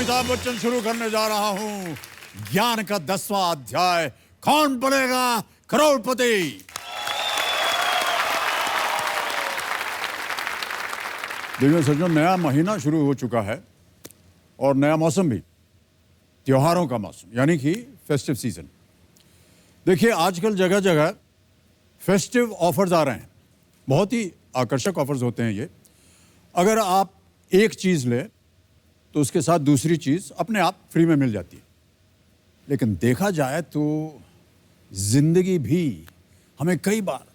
अमिताभ बच्चन शुरू करने जा रहा हूं ज्ञान का 10वां अध्याय। कौन बनेगा करोड़पति। देखिए सज्जनों, नया महीना शुरू हो चुका है और नया मौसम भी, त्योहारों का मौसम, यानी कि फेस्टिव सीजन। देखिए आजकल जगह जगह फेस्टिव ऑफर्स आ रहे हैं, बहुत ही आकर्षक ऑफर्स होते हैं ये। अगर आप एक चीज़ लें तो उसके साथ दूसरी चीज़ अपने आप फ्री में मिल जाती है। लेकिन देखा जाए तो जिंदगी भी हमें कई बार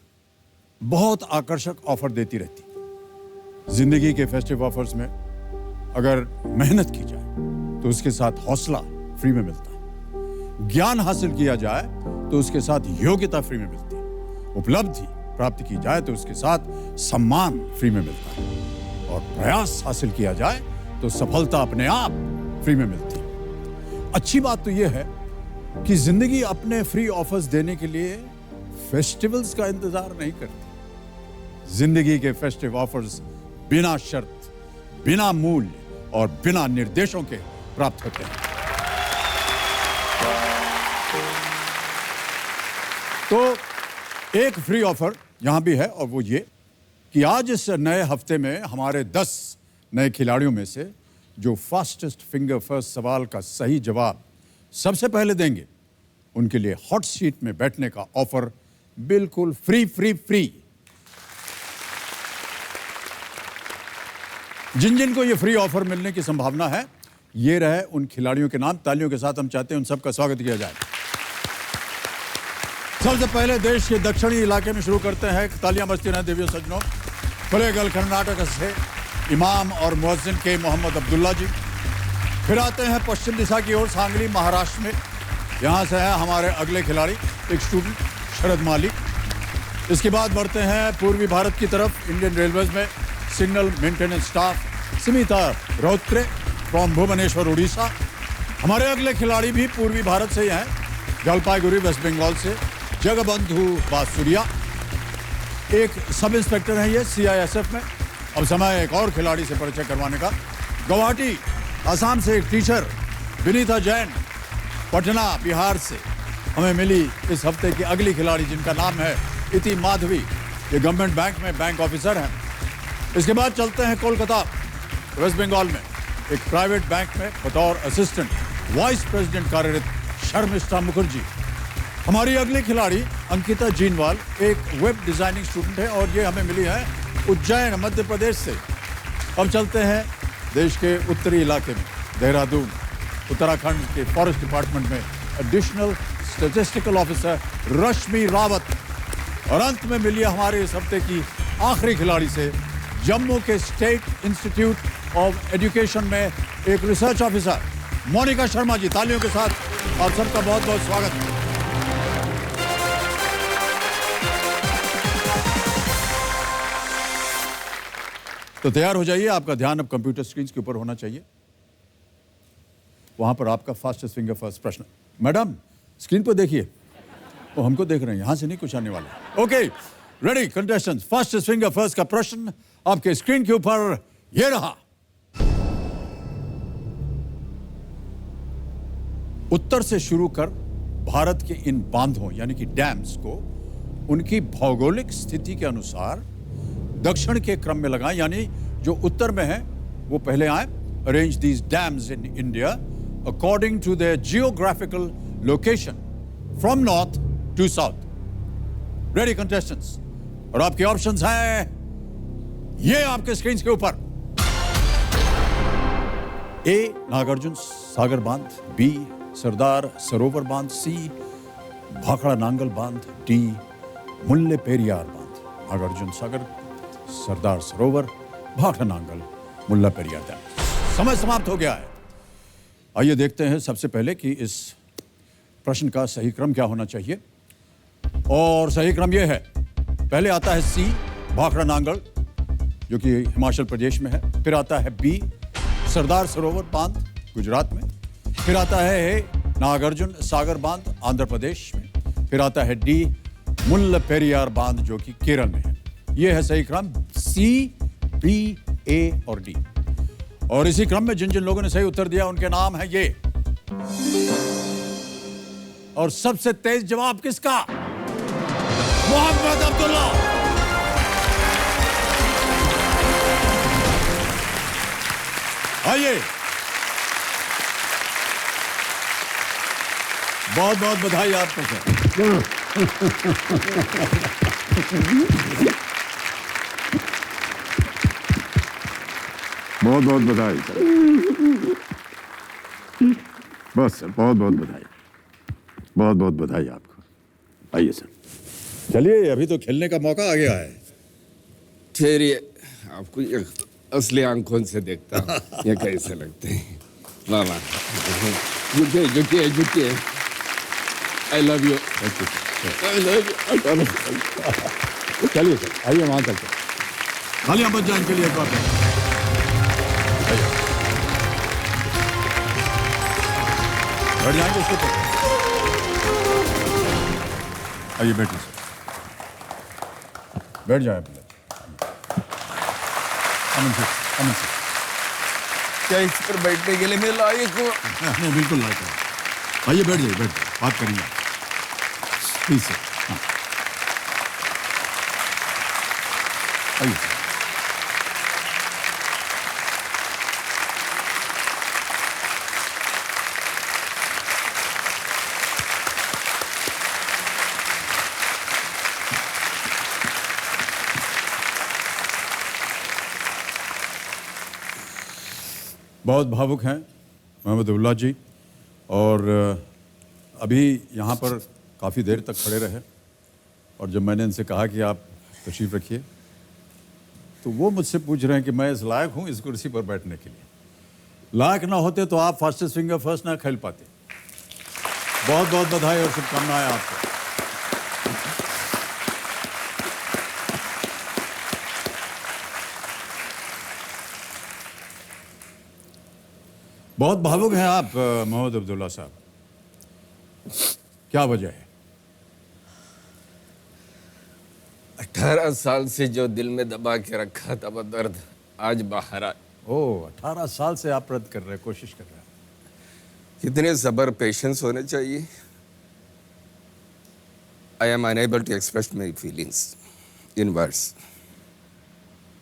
बहुत आकर्षक ऑफर देती रहती है। जिंदगी के फेस्टिव ऑफर्स में अगर मेहनत की जाए तो उसके साथ हौसला फ्री में मिलता है, ज्ञान हासिल किया जाए तो उसके साथ योग्यता फ्री में मिलती है, उपलब्धि प्राप्त की जाए तो उसके साथ सम्मान फ्री में मिलता है, और प्रयास हासिल किया जाए तो सफलता अपने आप फ्री में मिलती है। अच्छी बात तो यह है कि जिंदगी अपने फ्री ऑफर्स देने के लिए फेस्टिवल्स का इंतजार नहीं करती। जिंदगी के फेस्टिव ऑफर्स बिना शर्त, बिना मूल्य और बिना निर्देशों के प्राप्त होते हैं। तो एक फ्री ऑफर यहां भी है, और वो ये कि आज इस नए हफ्ते में हमारे 10 नए खिलाड़ियों में से जो फास्टेस्ट फिंगर फर्स्ट सवाल का सही जवाब सबसे पहले देंगे, उनके लिए हॉट सीट में बैठने का ऑफर बिल्कुल फ्री फ्री फ्री। जिन जिन को ये फ्री ऑफर मिलने की संभावना है, ये रहे उन खिलाड़ियों के नाम। तालियों के साथ हम चाहते हैं उन सबका स्वागत किया जाए। सबसे पहले देश के दक्षिणी इलाके में शुरू करते हैं। तालियां बजती रहें देवियों सज्जनों। कोलेगल कर्नाटक से इमाम और मुअज्जिन के मोहम्मद अब्दुल्ला जी। फिर आते हैं पश्चिम दिशा की ओर, सांगली महाराष्ट्र में। यहाँ से है हमारे अगले खिलाड़ी, एक स्टूडेंट शरद मालिक। इसके बाद बढ़ते हैं पूर्वी भारत की तरफ, इंडियन रेलवेज में signal maintenance staff Smita Routray from Bhubaneswar Orissa. हमारे अगले खिलाड़ी भी पूर्वी भारत से ही हैं, जलपाईगुड़ी वेस्ट बंगाल से जगबंधु बासुरिया। एक सब इंस्पेक्टर हैं ये CISF में। अब समय एक और खिलाड़ी से परिचय करवाने का। गुवाहाटी आसाम से एक टीचर विनीता जैन। पटना बिहार से हमें मिली इस हफ्ते की अगली खिलाड़ी, जिनका नाम है इति माधवी। ये गवर्नमेंट बैंक में बैंक ऑफिसर हैं। इसके बाद चलते हैं कोलकाता वेस्ट बंगाल में, एक प्राइवेट बैंक में बतौर असिस्टेंट वाइस प्रेसिडेंट कार्यरत शर्मिष्ठा मुखर्जी। हमारी अगली खिलाड़ी अंकिता जीनवाल, एक वेब डिजाइनिंग स्टूडेंट है, और ये हमें मिली है उज्जैन मध्य प्रदेश से। अब चलते हैं देश के उत्तरी इलाके में, देहरादून उत्तराखंड के फॉरेस्ट डिपार्टमेंट में एडिशनल स्टैटिस्टिकल ऑफिसर रश्मि रावत। और अंत में मिली हमारे इस हफ्ते की आखिरी खिलाड़ी से, जम्मू के स्टेट इंस्टीट्यूट ऑफ एजुकेशन में एक रिसर्च ऑफिसर मोनिका शर्मा जी। तालियों के साथ आप सबका बहुत बहुत स्वागत है। तो तैयार हो जाइए, आपका ध्यान अब कंप्यूटर स्क्रीन के ऊपर होना चाहिए। वहां पर आपका फास्टेस्ट फिंगर फर्स्ट प्रश्न। मैडम स्क्रीन पर देखिए, वो हमको देख रहे हैं, यहां से नहीं कुछ आने वाला। Okay ready contestants, fastest finger first का प्रश्न आपके स्क्रीन के ऊपर ये रहा। उत्तर से शुरू कर भारत के इन बांधों यानी कि डैम्स को उनकी भौगोलिक स्थिति के अनुसार दक्षिण के क्रम में लगाएं, यानी जो उत्तर में है वो पहले आए। Arrange these dams in India according to their geographical location from north to south. Ready contestants, और आपके ऑप्शंस हैं ये आपके स्क्रीन के ऊपर। ए नागार्जुन सागर बांध, बी सरदार सरोवर बांध, सी भाखड़ा नांगल बांध, डी मुल्ले पेरियार बांध। नागार्जुन सागर, सरदार सरोवर, भाखड़ा नांगल, मुल्ला पेरियार डैम। समय समाप्त हो गया है। आइए देखते हैं सबसे पहले कि इस प्रश्न का सही क्रम क्या होना चाहिए। और सही क्रम यह है, पहले आता है सी भाखड़ा नांगल, जो कि हिमाचल प्रदेश में है। फिर आता है बी सरदार सरोवर बांध, गुजरात में। फिर आता है ए नागार्जुन सागर बांध, आंध्र प्रदेश में। फिर आता है डी मुल्ला पेरियार बांध, जो कि केरल में है। यह है सही क्रम, सी, बी, ए और डी। और इसी क्रम में जिन जिन लोगों ने सही उत्तर दिया उनके नाम है ये। और सबसे तेज जवाब किसका? मोहम्मद अब्दुल्ला। आइए, बहुत बहुत बधाई आपको सर। बहुत बहुत बधाई सर। बस सर, बहुत बहुत बधाई, बहुत बहुत बधाई आपको। आइए सर। चलिए, अभी तो खेलने का मौका आ गया है। ठहरिए, आपको ये असली आंखों से देखता हूँ, ये कैसे लगते हैं। वाह वाह, झुकिए झुकिए झुकिए। I love you, I love you. चलिए सर, आइए वहां चलते। खालियां बच जाए इनके लिए एक बार। बैठ जाएंगे उसके ऊपर। आइए बैठिए सर, बैठ जाए पहले। अमन सर, क्या इस पर बैठने के लिए मैं लायक हूँ? नहीं बिल्कुल लायक है। आइए बैठ जाइए, बैठ बात करेंगे प्लीज सर। हाँ आइए सर। बहुत भावुक हैं मोहम्मद अब्दुल्ला जी, और अभी यहाँ पर काफ़ी देर तक खड़े रहे, और जब मैंने इनसे कहा कि आप तशरीफ़ रखिए तो वो मुझसे पूछ रहे हैं कि मैं इस लायक हूँ इस कुर्सी पर बैठने के लिए। लायक ना होते तो आप फास्टेस्ट फिंगर फर्स्ट ना खेल पाते। बहुत बहुत बधाई और शुभकामनाएं आपको। बहुत भावुक हैं आप मोहम्मद अब्दुल्ला साहब, क्या वजह है? 18 साल से जो दिल में दबा के रखा था वो दर्द आज बाहर आ। ओह, 18 साल से आप रद्द कर रहे हैं, कोशिश कर रहे हैं। कितने सब्र पेशेंस होने चाहिए। I am unable to express my feelings in words.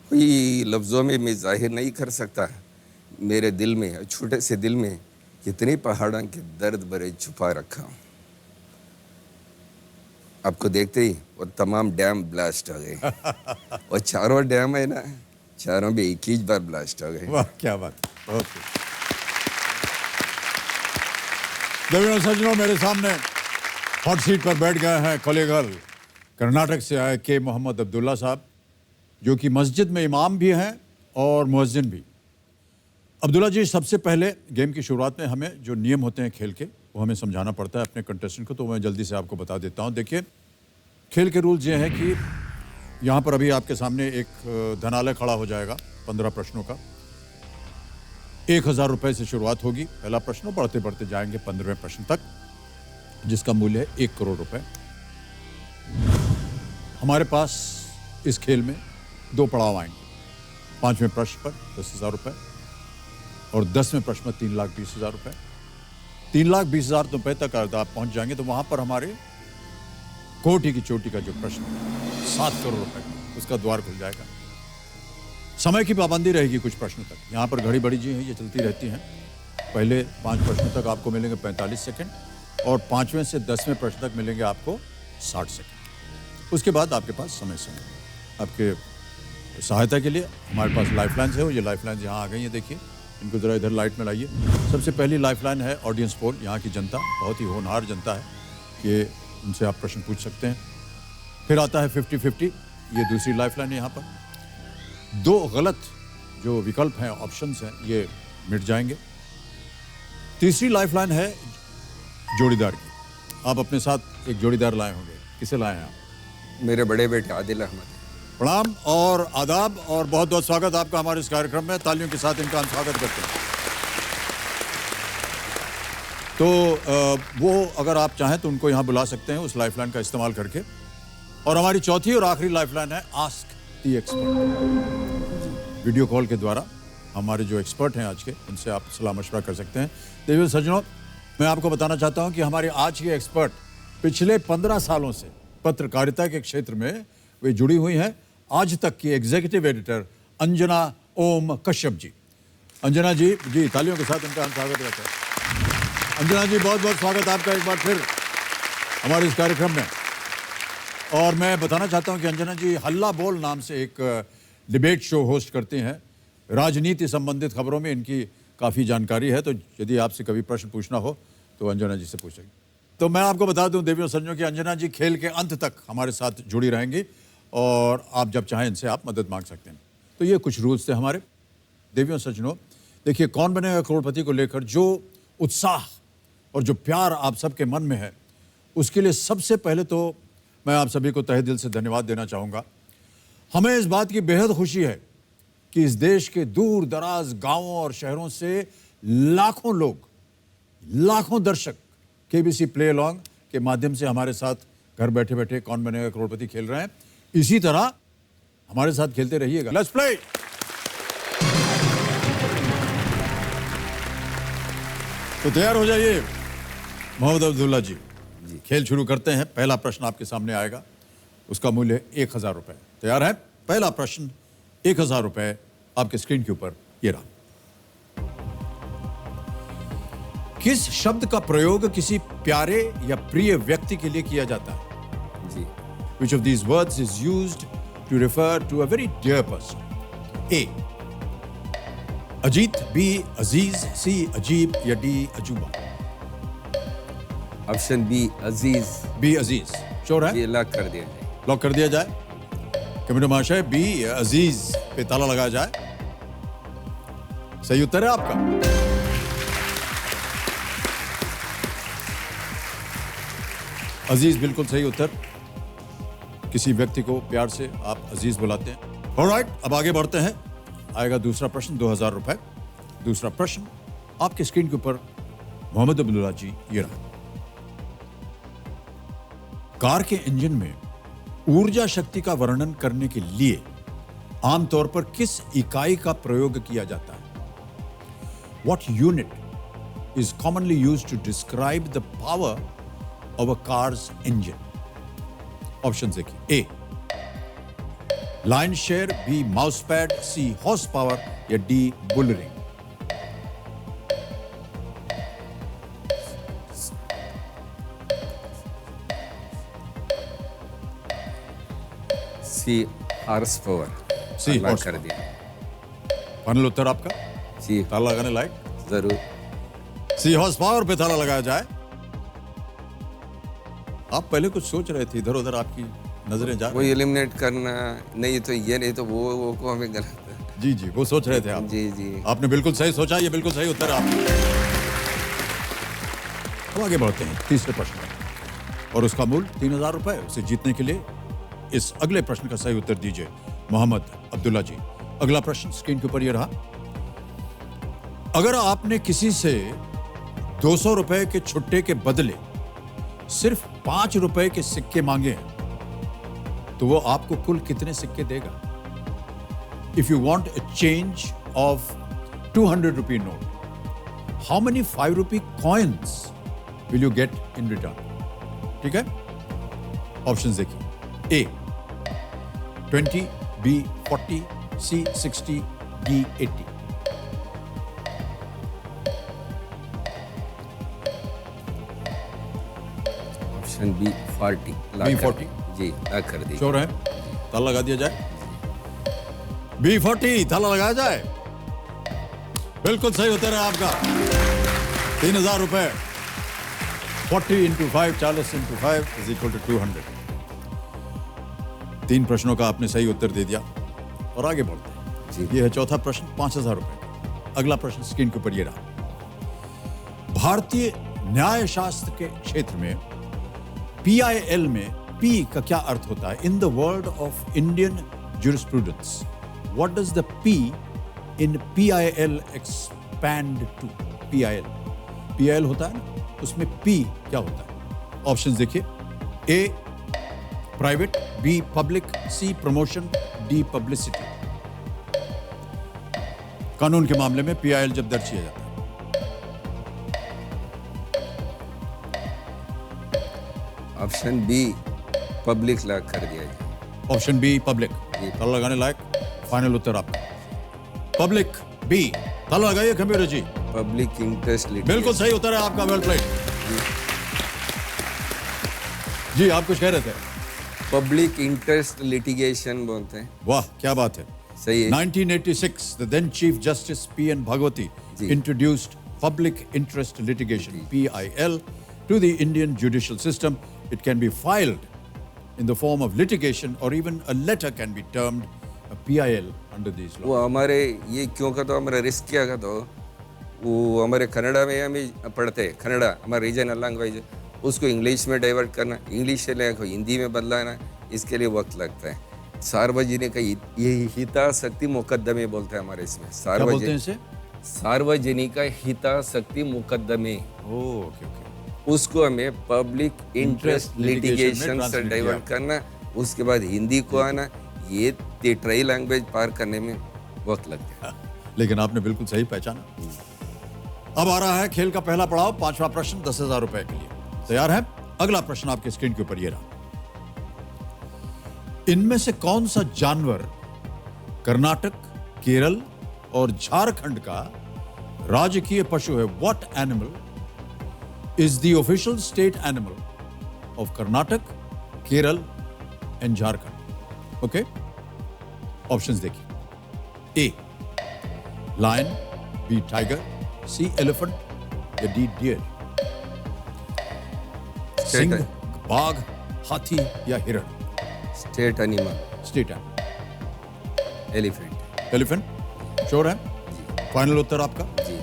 कोई लफ्ज़ों में मैं जाहिर नहीं कर सकता मेरे दिल में, छोटे से दिल में कितने पहाड़ों के दर्द भरे छुपा रखा हूँ। आपको देखते ही वो तमाम डैम ब्लास्ट हो गए। वो चारों डैम है ना, चारों भी एक ही बार ब्लास्ट हो गए। वाह क्या बात, बहुत दर्शकों सज्जनों, मेरे सामने हॉट सीट पर बैठ गए हैं कोलेगल कर्नाटक से आए के मोहम्मद अब्दुल्ला साहब, जो कि मस्जिद में इमाम भी हैं और मुअज्जिन भी। अब्दुल्ला जी, सबसे पहले गेम की शुरुआत में हमें जो नियम होते हैं खेल के वो हमें समझाना पड़ता है अपने कंटेस्टेंट को, तो मैं जल्दी से आपको बता देता हूं। देखिए, खेल के रूल्स ये हैं कि यहाँ पर अभी आपके सामने एक धनालय खड़ा हो जाएगा 15 प्रश्नों का। 1000 रुपये से शुरुआत होगी। पहला प्रश्न, बढ़ते बढ़ते जाएंगे 15वें प्रश्न तक, जिसका मूल्य है 1 करोड़ रुपए। हमारे पास इस खेल में 2 पड़ाव आएंगे। 5वें प्रश्न पर 10,000 रुपये और 10वें प्रश्न में 3,20,000 रुपये। 3,20,000 रुपये तक आप पहुंच जाएंगे तो वहां पर हमारे कोटि की चोटी का जो प्रश्न है 7 करोड़ रुपए का, उसका द्वार खुल जाएगा। समय की पाबंदी रहेगी कुछ प्रश्नों तक। यहाँ पर घड़ी बड़ी जी है, ये चलती रहती हैं। पहले 5 प्रश्नों तक आपको मिलेंगे 45 सेकंड और 5वें से 10वें प्रश्न तक मिलेंगे आपको 60 सेकंड। उसके बाद आपके पास समय आपके सहायता के लिए हमारे पास लाइफलाइन्स है। ये लाइफलाइन्स यहाँ आ गई हैं, देखिए इनको ज़रा इधर लाइट में लाइए। सबसे पहली लाइफलाइन है ऑडियंस पोल। यहाँ की जनता बहुत ही होनहार जनता है कि उनसे आप प्रश्न पूछ सकते हैं। फिर आता है 50-50, ये दूसरी लाइफलाइन है। यहाँ पर 2 गलत जो विकल्प हैं, ऑप्शंस हैं, ये मिट जाएंगे। तीसरी लाइफलाइन है जोड़ीदार की। आप अपने साथ एक जोड़ीदार लाए होंगे, किसे लाए हैं आप? मेरे बड़े बेटे आदिल अहमद। प्रणाम और आदाब और बहुत बहुत स्वागत आपका हमारे इस कार्यक्रम में। तालियों के साथ इनका हम स्वागत करते हैं। तो वो अगर आप चाहें तो उनको यहाँ बुला सकते हैं उस लाइफलाइन का इस्तेमाल करके। और हमारी चौथी और आखिरी लाइफलाइन है ask the expert. Video call के द्वारा हमारे जो एक्सपर्ट हैं आज के, उनसे आप सलाह मशवरा कर सकते हैं। देवियों सज्जनों, मैं आपको बताना चाहता हूं कि हमारे आज के एक्सपर्ट पिछले 15 सालों से पत्रकारिता के क्षेत्र में वे जुड़ी हुई हैं। आज तक की एग्जीक्यूटिव एडिटर अंजना ओम कश्यप जी। अंजना जी तालियों के साथ उनका हम स्वागत करते हैं। अंजना जी, बहुत बहुत स्वागत आपका एक बार फिर हमारे इस कार्यक्रम में। और मैं बताना चाहता हूं कि अंजना जी हल्ला बोल नाम से एक डिबेट शो होस्ट करती हैं। राजनीति संबंधित खबरों में इनकी काफ़ी जानकारी है, तो यदि आपसे कभी प्रश्न पूछना हो तो अंजना जी से पूछेंगे। तो मैं आपको बता दूं देवियों सज्जनों कि अंजना जी खेल के अंत तक हमारे साथ जुड़ी रहेंगी और आप जब चाहें इनसे आप मदद मांग सकते हैं। तो ये कुछ रूल्स थे हमारे। देवियों सज्जनों, देखिए, कौन बनेगा करोड़पति को लेकर जो उत्साह और जो प्यार आप सबके मन में है, उसके लिए सबसे पहले तो मैं आप सभी को तहे दिल से धन्यवाद देना चाहूँगा। हमें इस बात की बेहद खुशी है कि इस देश के दूर दराज गांवों और शहरों से लाखों लोग, लाखों दर्शक केबीसी प्ले अलॉन्ग के माध्यम से हमारे साथ घर बैठे बैठे कौन बनेगा करोड़पति खेल रहे हैं। इसी तरह हमारे साथ खेलते रहिएगा। Let's play. तो तैयार हो जाइए मोहम्मद अब्दुल्ला जी। खेल शुरू करते हैं। पहला प्रश्न आपके सामने आएगा, उसका मूल्य 1000 रुपए। तैयार है? पहला प्रश्न 1000 रुपए आपके स्क्रीन के ऊपर ये रहा। किस शब्द का प्रयोग किसी प्यारे या प्रिय व्यक्ति के लिए किया जाता है? जी। Which of these words is used to refer to a very dear person? A. Ajit, B. Aziz, C. अजीब या D. अजूबा? ऑप्शन बी अजीज। B. अजीज श्योर है? ये लॉक कर दिया जाए। लॉक कर दिया जाए। कमेंट महाशय, B. अजीज पे ताला लगाया जाए। सही उत्तर है आपका। अजीज बिल्कुल सही उत्तर। किसी व्यक्ति को प्यार से आप अजीज बुलाते हैं। ऑलराइट, अब आगे बढ़ते हैं। आएगा दूसरा प्रश्न, 2000 रुपए। दूसरा प्रश्न आपके स्क्रीन के ऊपर मोहम्मद अब्दुल्ला जी ये रहा। कार के इंजन में ऊर्जा शक्ति का वर्णन करने के लिए आमतौर पर किस इकाई का प्रयोग किया जाता है? What unit is commonly used to describe the power of a car's engine? Option देखिए। A. Line share, B. Mouse pad, C. Horse power या D. Bull ring? C horse power. C. Lock horse कर power. दिया। Final उत्तर आपका? जी ताला लगाने लायक? जरूर। C. हॉर्स पावर पे ताला लगाया जाए। आप पहले कुछ सोच रहे थे, इधर उधर आपकी नजरें जा वो रही। एलिमिनेट करना, नहीं तो ये, नहीं तो वो को हमें गलत। जी वो सोच रहे थे आप। जी। आपने बिल्कुल सही सोचा, ये बिल्कुल सही उत्तर है आपका। अब आगे बढ़ते हैं तीसरे प्रश्न पर और उसका मूल्य 3000 रुपए। उसे जीतने के लिए इस अगले प्रश्न का सही उत्तर दीजिए मोहम्मद अब्दुल्ला जी। अगला प्रश्न स्क्रीन के ऊपर ये रहा। अगर आपने किसी से 200 रुपए के छुट्टे के बदले सिर्फ 5 रुपए के सिक्के मांगे हैं तो वो आपको कुल कितने सिक्के देगा? If you want a change of 200 rupee note, how many 5 rupee coins will you get in return? ठीक है, ऑप्शन देखिए। A. 20, B. 40, C. 60, D. 80? Option B 40। B. 40? जी लॉक कर दिया। श्योर है? ताला लगा दिया जाए। B. 40 ताला लगाया जाए। बिल्कुल सही उत्तर है आपका। 3000 रुपए। 40 into 5, 40 into 5 is equal to 200। 3 प्रश्नों का आपने सही उत्तर दे दिया और आगे बढ़ते हैं। जी। ये है चौथा प्रश्न, 5000 रुपए। अगला प्रश्न स्क्रीन के ऊपर ये रहा। भारतीय न्याय शास्त्र के क्षेत्र में PIL में P का क्या अर्थ होता है? In the world of Indian jurisprudence, what does the P in PIL expand to? PIL होता है ना, उसमें P क्या होता है? ऑप्शंस देखिए। A. Private, B. Public, C. Promotion, D. Publicity? कानून के मामले में PIL जब दर्ज किया जाता है? ऑप्शन बी पब्लिक लॉ कर दिया जाए। ऑप्शन बी पब्लिक, जी। ताला लगाने लायक फाइनल उत्तर आपका पब्लिक बी। ताला लगाइए कंप्यूटर जी। पब्लिक इंटरेस्ट बिल्कुल सही उत्तर है आपका, वेल प्लेड। जी आप कुछ कह रहे थे? पब्लिक इंटरेस्ट लिटिगेशन बोलते हैं। वाह क्या बात है। सही है। 1986 the then Chief Justice P.N. Bhagwati ji. introduced public interest litigation PIL to the Indian judicial system. It can be filed in the form of litigation or even a letter can be termed a PIL under these laws. वो हमारे ये क्यों का तो हमारा risk क्या का तो वो हमारे कन्नड़ा में हम पढ़ते हैं, कन्नड़ा हमारा रीजनल लैंग्वेज, उसको इंग्लिश में डाइवर्ट करना, इंग्लिश से लेकर हिंदी में बदलाना, इसके लिए वक्त लगता है। सार्वजनिक ये हितासक्ति मुकदमे बोलते हैं हमारे इसमें। क्या बोलते हैं इसे? सार्वजनिक हितासक्ति मुकदमे, ओके ओके। उसको हमें पब्लिक इंटरेस्ट लिटिगेशन से डाइवर्ट करना, उसके बाद हिंदी को आना, ये ट्राई लैंग्वेज पार करने में वक्त लगता है। लेकिन आपने बिल्कुल सही पहचाना। अब आ रहा है खेल का पहला पड़ाव, 5वां प्रश्न 10,000 रुपए के लिए। तैयार है? अगला प्रश्न आपके स्क्रीन के ऊपर ये रहा। इनमें से कौन सा जानवर कर्नाटक, केरल और झारखंड का राजकीय पशु है? What animal is the official state animal of Karnataka, Kerala and Jharkhand? Okay, options देखिए। A lion, B tiger, C elephant या डी डियर? सिंह, बाघ, हाथी या हिरण? State animal state animal elephant. Elephant. Sure है? फाइनल उत्तर आपका? जी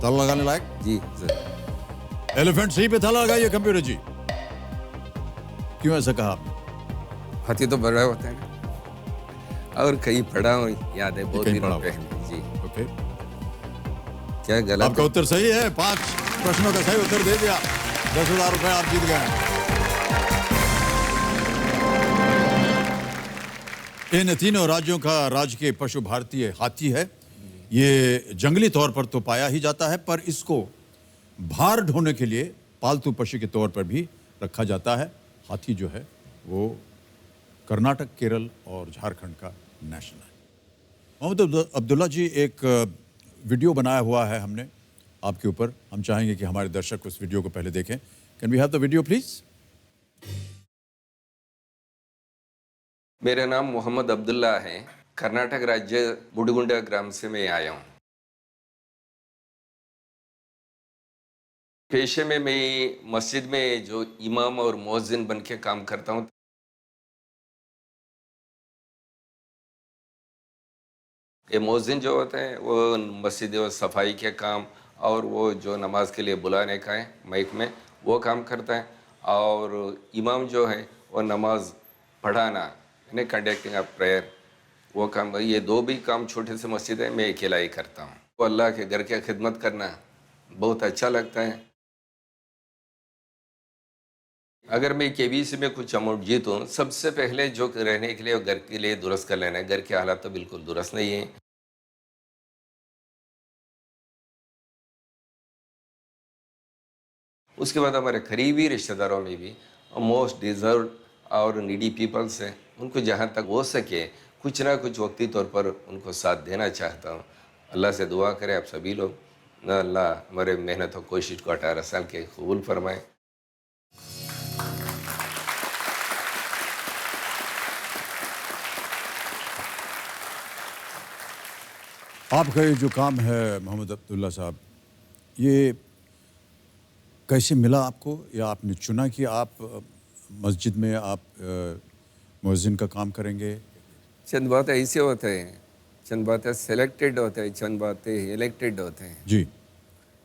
ताला लगाने लायक? जी सर। एलिफेंट सही पे ताला लगाइए कंप्यूटर जी। क्यों ऐसा कहा आपने? हाथी तो बड़ा होता है ना, और कहीं पढ़ा हूँ, याद है बहुत कहीं दिनों पढ़ा पहले। जी ओके, क्या गलत आपका है? उत्तर सही है। 5 प्रश्नों का सही उत्तर दे दिया, 10,000 रुपए आप जीत गए। इन तीनों राज्यों का राजकीय पशु भारतीय हाथी है। ये जंगली तौर पर तो पाया ही जाता है, पर इसको भार ढोने के लिए पालतू पशु के तौर पर भी रखा जाता है। हाथी जो है वो कर्नाटक, केरल और झारखंड का नेशनल है। मोहम्मद अब्दुल्ला जी, एक वीडियो बनाया हुआ है हमने आपके ऊपर। हम चाहेंगे कि हमारे दर्शक उस वीडियो को पहले देखें। Can we have the video please? मेरा नाम मोहम्मद अब्दुल्ला है। कर्नाटक राज्य बुडगुंडा ग्राम से मैं आया हूँ। पेशे में मैं मस्जिद में जो इमाम और मुअज्जिन बन के काम करता हूँ। ये मुअज्जिन जो होते हैं वो मस्जिद और सफाई के काम और वो जो नमाज के लिए बुलाने का है माइक में, वो काम करता है। और इमाम जो है वो नमाज पढ़ाना यानी कंडक्टिंग ऑफ प्रेयर, वो काम। ये दो भी काम छोटे से मस्जिद है, मैं अकेला ही करता हूँ। तो अल्लाह के घर की खिदमत करना बहुत अच्छा लगता है। अगर मैं KBC में कुछ अमाउंट जीतूँ, सबसे पहले जो रहने के लिए और घर के लिए दुरुस्त कर लेना है। घर के हालात तो बिल्कुल दुरुस्त नहीं है। उसके बाद हमारे करीबी रिश्तेदारों में भी मोस्ट डिजर्व और नीडी पीपल्स हैं, उनको जहाँ तक हो सके कुछ ना कुछ वक्ती तौर पर उनको साथ देना चाहता हूँ। अल्लाह से दुआ करें आप सभी लोग, न अल्लाह हमारे मेहनत और कोशिश को 18 साल के कबूल फरमाए। आपका ये जो काम है मोहम्मद अब्दुल्ला साहब, ये कैसे मिला आपको, या आपने चुना कि आप मस्जिद में आप मुअज्जिन का काम करेंगे? चंद बातें ऐसे होते हैं, चंद बातें सेलेक्टेड होते हैं, चंद बातें इलेक्टेड होते हैं। जी,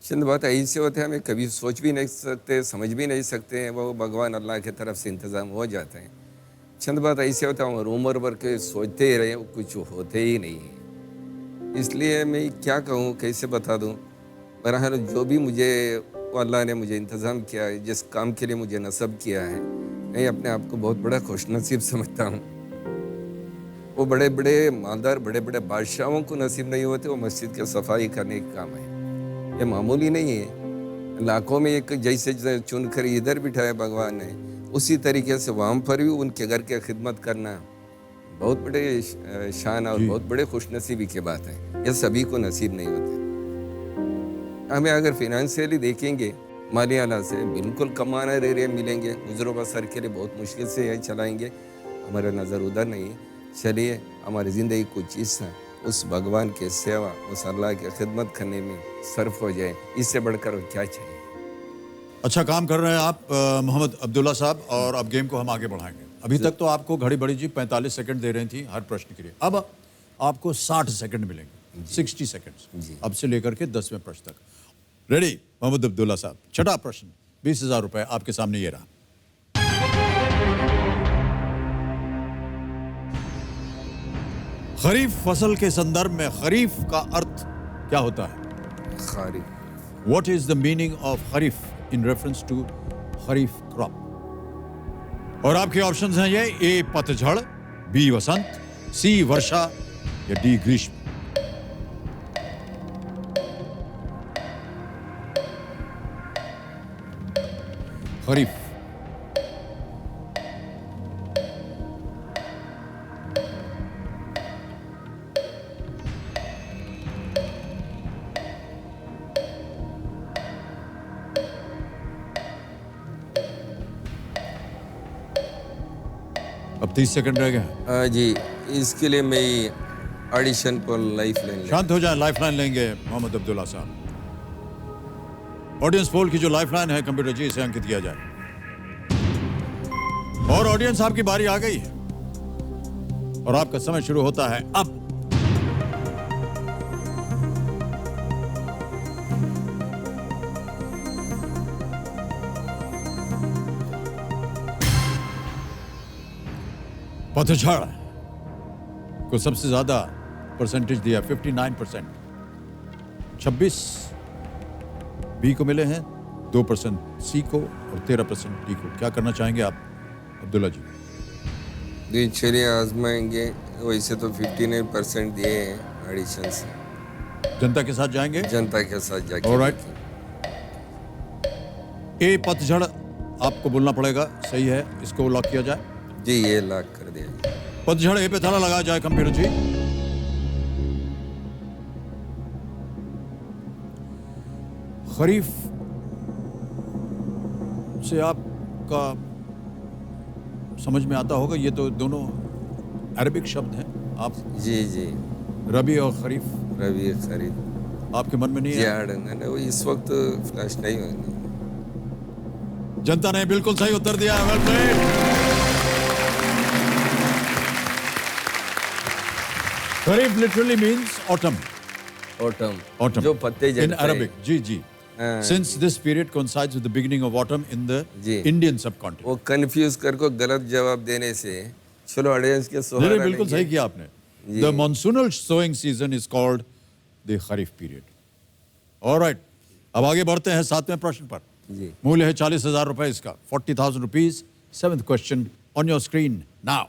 चंद बातें ऐसे होते हैं हमें कभी सोच भी नहीं सकते, समझ भी नहीं सकते हैं, वो भगवान अल्लाह की तरफ से इंतज़ाम हो जाते हैं। चंद बात ऐसे होता है उम्र भर के सोचते ही रहे, कुछ होते ही नहीं है। इसलिए मैं क्या कहूँ, कैसे बता दूँ। बहरहाल जो भी मुझे अल्लाह ने मुझे इंतज़ाम किया है, जिस काम के लिए मुझे नस्ब किया है, मैं अपने आप को बहुत बड़ा खुशनसीब समझता हूँ। वो बड़े बड़े मालदार बड़े बड़े बादशाहों को नसीब नहीं होते वो मस्जिद के सफाई करने का काम है। ये मामूली नहीं है। लाखों में एक जैसे चुन कर इधर बिठाया भगवान ने, उसी तरीके से वहाँ पर भी उनके घर की खिदमत करना बहुत बड़े शान और बहुत बड़े खुशनसीबी की बात है। ये सभी को नसीब नहीं होते। हमें अगर फिनेंशियली देखेंगे माली हालात से बिल्कुल कमाना रहे मिलेंगे, गुजरो बसर के लिए बहुत मुश्किल से यही चलाएंगे। हमारा नज़र उधर नहीं। चलिए हमारी ज़िंदगी कुछ हिस्सा उस भगवान के सेवा, उस अल्लाह की खिदमत करने में सर्फ हो जाए, इससे बढ़कर क्या चाहिए। अच्छा काम कर रहे हैं आप मोहम्मद अब्दुल्ला साहब, और अब गेम को हम आगे बढ़ाएंगे। अभी तक तो आपको घड़ी बड़ी जी 45 सेकंड दे रही थी हर प्रश्न के लिए, अब आपको 60 सेकंड मिलेंगे, 60 सेकंड अब से लेकर के 10वें प्रश्न तक। रेडी मोहम्मद अब्दुल्ला साहब, छठा प्रश्न 20,000 रुपए आपके सामने ये रहा। खरीफ फसल के संदर्भ में खरीफ का अर्थ क्या होता है? खरीफ। What is the meaning of kharif in reference to kharif crop? और आपके ऑप्शंस हैं ये, ए पतझड़, बी वसंत, सी वर्षा या डी ग्रीष्म। खरीफ। अब 30 सेकंड रह गए। जी, इसके लिए मैं ऑडिशन पर लाइफ लाइन। शांत हो जाए, लाइफ लाइन लेंगे मोहम्मद अब्दुल्ला साहब। ऑडियंस पोल की जो लाइफ लाइन है कंप्यूटर जी, इसे अंकित किया जाए। और ऑडियंस आपकी बारी आ गई है और आपका समय शुरू होता है अब। पतझड़ को सबसे ज्यादा परसेंटेज दिया 59%, 26 बी को मिले हैं, 2% सी को और 13% डी को। क्या करना चाहेंगे आप अब्दुल्ला जी? जी चलिए आजमाएंगे। वैसे तो 59% दिए हैं एडिशन से। जनता के साथ जाएंगे? जनता के साथ जाके। ऑलराइट। ए पतझड़ आपको बोलना पड़ेगा, सही है, इसको लॉक किया जाए। जी ये लॉक कर दिया। पतझड़ ए पे ताला लगाया जाए कंप्यूटर जी। खरीफ से आपका समझ में आता होगा, ये तो दोनों अरबिक शब्द हैं। आप जी जी रबी और खरीफ, रबी खरीफ आपके मन में नहीं है? जी वो इस वक्त फ्लैश नहीं होगी। जनता ने बिल्कुल सही उत्तर दिया। Well played. Kharif literally means autumn. Autumn जो पत्ते इन झड़ते हैं। अरबिक। जी जी। Since this period coincides with the beginning of autumn in the जी। Indian subcontinent. वो कंफ्यूज कर को गलत जवाब देने से चलो ऑडियंस के नहीं, सहारा बिल्कुल सही किया आपने। जी। The monsoonal sowing season is called the Kharif period. All right. अब आगे बढ़ते हैं 7वें प्रश्न पर। जी। मूल्य है 40,000 रुपए इसका, 40,000 rupees। 7th question on your screen now.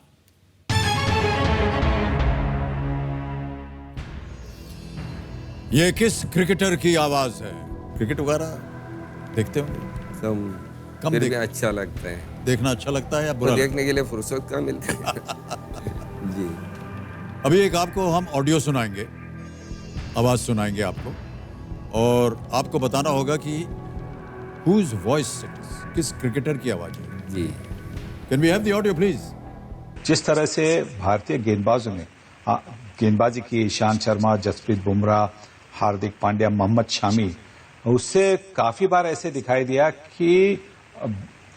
ये किस क्रिकेटर की आवाज है? क्रिकेट वगैरह देखते हो? सब कम फिर भी देख- अच्छा लगता है। देखना अच्छा लगता है या तो बुरा? देखने के लिए फुर्सत कहाँ मिलती है। जी अभी एक आपको हम ऑडियो सुनाएंगे, आवाज सुनाएंगे आपको, और आपको बताना होगा कि whose voice it is, किस क्रिकेटर की आवाज है। जी Can we have the audio please? जिस तरह से भारतीय गेंदबाजों ने गेंदबाजी की, ईशांत शर्मा, जसप्रीत बुमराह, हार्दिक पांड्या, मोहम्मद शामी, उससे काफी बार ऐसे दिखाई दिया कि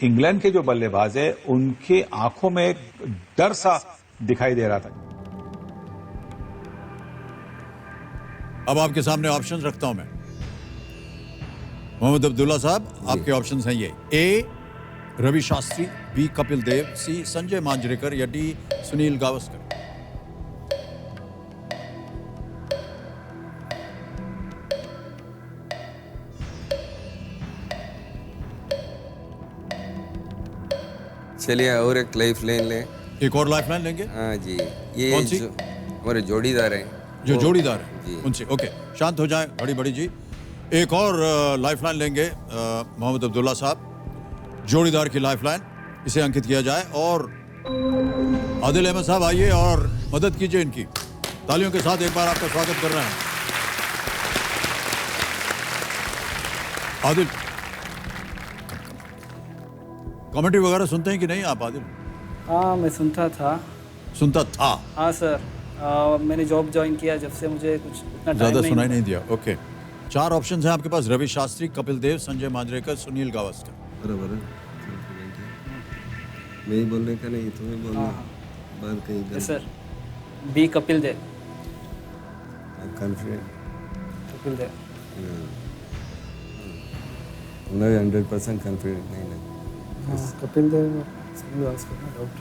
इंग्लैंड के जो बल्लेबाज है उनकी आंखों में एक डर सा दिखाई दे रहा था। अब आपके सामने ऑप्शंस रखता हूं मैं। मोहम्मद अब्दुल्ला साहब, आपके ऑप्शंस हैं ये, ए रवि शास्त्री, बी कपिल देव, सी संजय मांजरेकर या डी सुनील गावस्कर। चलिए और एक लाइफ लाइन ले। एक और लाइफलाइन लेंगे हाँ जी, ये कौन सी? हमारे जोड़ीदार हैं जो वो- जोड़ीदार जी। है उनसे। ओके, शांत हो जाएं बड़ी बड़ी जी। एक और लाइफलाइन लेंगे मोहम्मद अब्दुल्ला साहब, जोड़ीदार की लाइफलाइन, इसे अंकित किया जाए। और आदिल अहमद साहब आइए और मदद कीजिए इनकी। तालियों के साथ एक बार आपका स्वागत कर रहे हैं। आदिल, कमेंट्री वगैरह सुनते हैं कि नहीं आप आदिल? हाँ, मैं सुनता था। सुनता था, हाँ सर, मैंने जॉब ज्वाइन किया जब से मुझे कुछ उतना ज्यादा टाइम सुनाई नहीं दिया। ओके, 4 ऑप्शंस हैं आपके पास, रवि शास्त्री, कपिल देव, संजय मांजरेकर, सुनील गावस्कर। बराबर है। मैं ही बोलने का नहीं, तुम्हें बोलना बात कहीं है sir. B Kapil Dev. Confident Kapil Dev. मैं 100% कॉन्फिडेंट नहीं ना। हाँ, कपिल देव और सुनील गावस्कर में डाउट।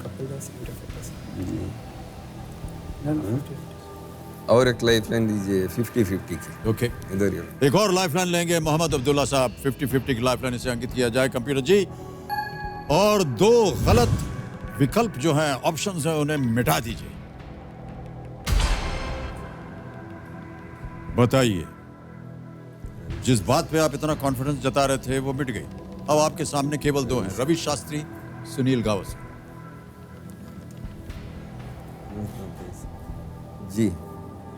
कपिल देव 75%। जी। ना, 50। और एक लाइफलाइन दीजिए 50-50 की। ओके, इधर ही एक और लाइफलाइन लेंगे मोहम्मद अब्दुल्ला साहब, 50-50 की लाइफलाइन इसे अंकित किया जाए कंप्यूटर जी। और 2 गलत विकल्प जो हैं, ऑप्शंस हैं, उन्हें मिटा दीजिए। बताइए, जिस बात पे आप इतना कॉन्फिडेंस जता रहे थे वो मिट गई। अब आपके सामने केवल 2 हैं, रवि शास्त्री, सुनील गावस्कर। जी।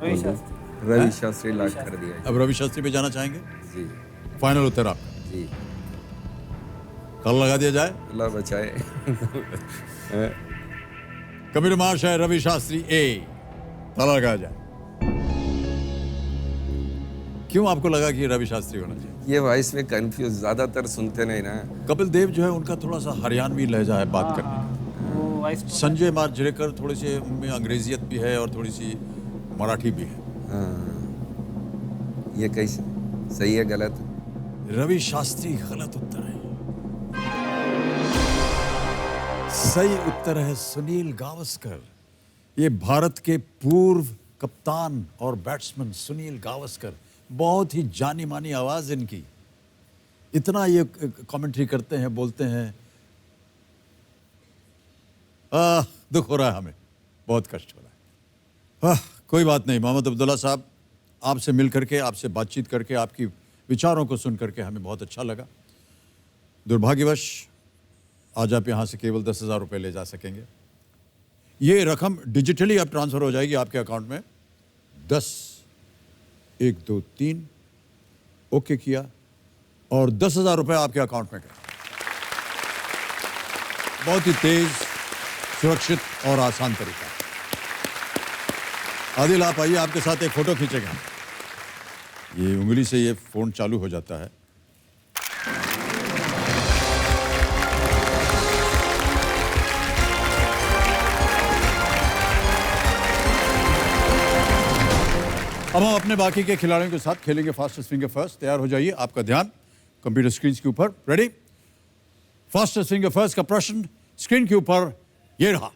रवि शास्त्री। रवि शास्त्री लॉक कर दिया अब रवि शास्त्री पे जाना चाहेंगे? जी। फाइनल उत्तर आपका? जी। कल लगा दिया जाए? अल्लाह बचाए। कबीर महाशय, रवि शास्त्री ए, ताला लगाया जाए। क्यों आपको लगा कि रवि शास्त्री होना चाहिए? ये वॉइस में कंफ्यूज, ज्यादातर सुनते नहीं ना। कपिल देव जो है उनका थोड़ा सा हरियाणवी लहजा है बात करने का। वो वाइस संजय मांजरेकर थोड़ी सी उनमें अंग्रेजियत भी है और थोड़ी सी मराठी भी है। ये कैसे सही है गलत? रवि शास्त्री गलत उत्तर है। सही उत्तर है सुनील गावस्कर। ये भारत के पूर्व कप्तान और बैट्समैन सुनील गावस्कर, बहुत ही जानी मानी आवाज इनकी। इतना ये कमेंट्री करते हैं, बोलते हैं, दुख हो रहा है हमें, बहुत कष्ट हो रहा है। कोई बात नहीं मोहम्मद अब्दुल्ला साहब, आपसे मिल करके, आपसे बातचीत करके, आपकी विचारों को सुन करके हमें बहुत अच्छा लगा। दुर्भाग्यवश आज आप यहाँ से केवल 10,000 रुपये ले जा सकेंगे। ये रकम डिजिटली अब ट्रांसफ़र हो जाएगी आपके अकाउंट में। 10, 1, 2, 3 ओके किया और 10,000 रुपये आपके अकाउंट में गए। बहुत ही तेज, सुरक्षित और आसान तरीका। आदिल आप आइए, आपके साथ एक फोटो खींचेगा। ये उंगली से ये फोन चालू हो जाता है। अब हम अपने बाकी के खिलाड़ियों के साथ खेलेंगे फास्टेस्ट फिंगर फर्स्ट। तैयार हो जाइए, आपका ध्यान कंप्यूटर स्क्रीन के ऊपर। रेडी? फास्टेस्ट फिंगर फर्स्ट का प्रश्न स्क्रीन के ऊपर ये रहा।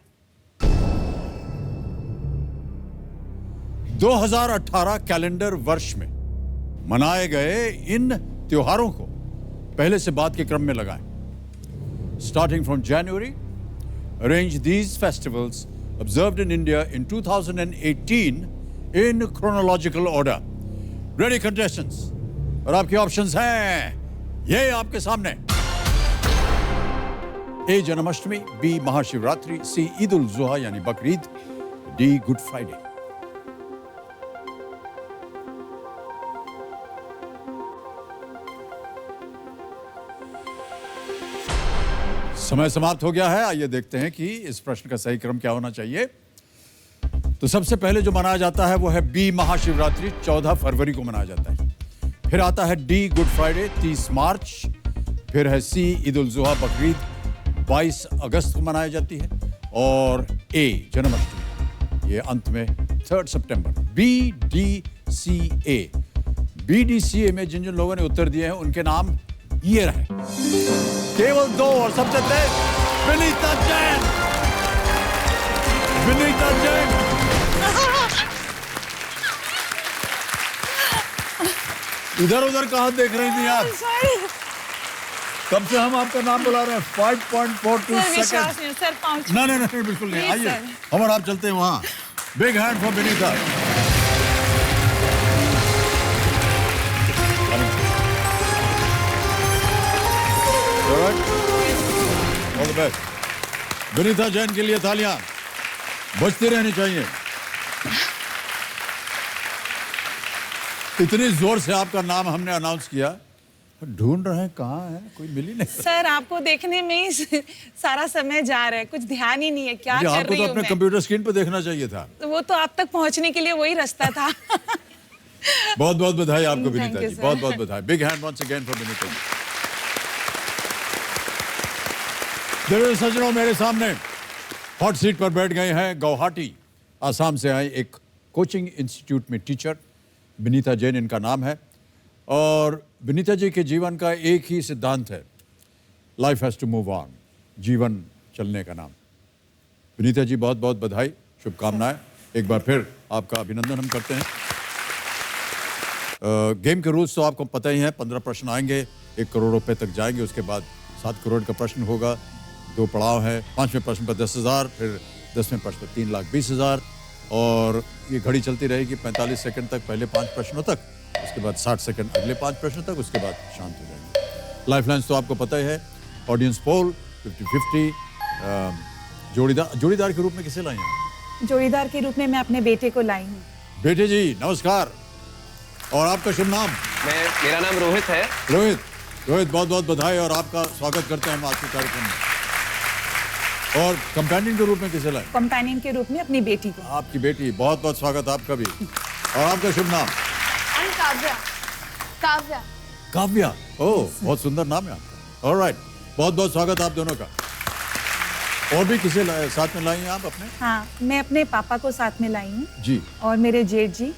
2018 कैलेंडर वर्ष में मनाए गए इन त्योहारों को पहले से बाद के क्रम में लगाएं। Starting from January, arrange these festivals observed in India in 2018 in chronological order. Ready contestants? और आपके ऑप्शंस हैं ये आपके सामने। ए जन्माष्टमी, बी महाशिवरात्रि, सी ईद उल जुहा यानी बकरीद, डी गुड फ्राइडे। समय समाप्त हो गया है। आइए देखते हैं कि इस प्रश्न का सही क्रम क्या होना चाहिए। तो सबसे पहले जो मनाया जाता है वो है बी महाशिवरात्रि, 14 फरवरी को मनाया जाता है। फिर आता है डी गुड फ्राइडे, 30 मार्च। फिर है सी ईद उल जुहा बकरीद, 22 अगस्त को मनाई जाती है। और ए जन्माष्टमी, ये अंत में 3 सितंबर। बी डी सी ए, बी डी सी ए में जिन जिन लोगों ने उत्तर दिए हैं उनके नाम ये रहे। केवल 2 और सबसे तेज विनीता जैन। विनीता जैन इधर उधर कहां देख रही थी आप? कब से हम आपका नाम बुला रहे हैं 5.42 सर विश्वास सेकंड नहीं सर पहुंच नहीं नहीं नहीं बिल्कुल नहीं Please, आइए sir. हम और आप चलते हैं वहाँ big hand for Vinita all the best Vinita Jain के लिए तालियां बजती रहनी चाहिए इतनी जोर से आपका नाम हमने अनाउंस किया ढूंढ रहे हैं कहाँ है कोई मिल ही नहीं सर आपको देखने में ही सारा समय जा रहा है कुछ ध्यान ही नहीं है क्या जी, कर आपको रही तो हूँ अपने मैं कंप्यूटर स्क्रीन पर देखना चाहिए था तो वो तो आप तक पहुंचने के लिए वही रास्ता था बहुत बहुत बधाई आपको Thank Vinita you, ji sir. बहुत बहुत बधाई big hand once again for Vinita ji देखिए सज्जनों मेरे सामने हॉट सीट पर बैठ गए हैं गुवाहाटी आसाम से आए एक कोचिंग इंस्टीट्यूट में टीचर विनीता जैन इनका नाम है और विनीता जी के जीवन का एक ही सिद्धांत है life has to move on जीवन चलने का नाम विनीता जी बहुत बहुत बधाई शुभकामनाएं एक बार फिर आपका अभिनंदन हम करते हैं गेम के रूल्स तो आपको पता ही है 15 प्रश्न आएंगे 1 करोड़ रुपए तक जाएंगे उसके बाद 7 करोड़ का प्रश्न होगा 2 पड़ाव है 5वें प्रश्न पर 10,000 फिर 10वें प्रश्न पर 3,20,000 और ये घड़ी चलती रहेगी 45 सेकंड तक पहले 5 प्रश्नों तक उसके बाद 60 सेकंड अगले 5 प्रश्नों तक उसके बाद शांत हो जाएंगे लाइफलाइंस तो आपको पता ही है ऑडियंस पोल 50-50 जोड़ीदार के रूप में किसे लाए हैं जोड़ीदार के रूप में मैं अपने बेटे को लाई हूँ बेटे जी नमस्कार और आपका शुभ नाम मेरा नाम रोहित है। रोहित बहुत बहुत बधाई और आपका स्वागत करते हैं हम आज के कार्यक्रम में और कंपेनियन के रूप में किसे लाए कंपेनियन के रूप में अपनी बेटी को आपकी बेटी बहुत बहुत स्वागत आपका भी और आपका शुभ नाम काव्या काव्या काव्या ओह बहुत सुंदर नाम है आपका ऑलराइट बहुत बहुत स्वागत आप दोनों का और भी किसे साथ में लाई हैं आप अपने हाँ मैं अपने पापा को साथ में लाई हूँ जी और मेरे जेठ जी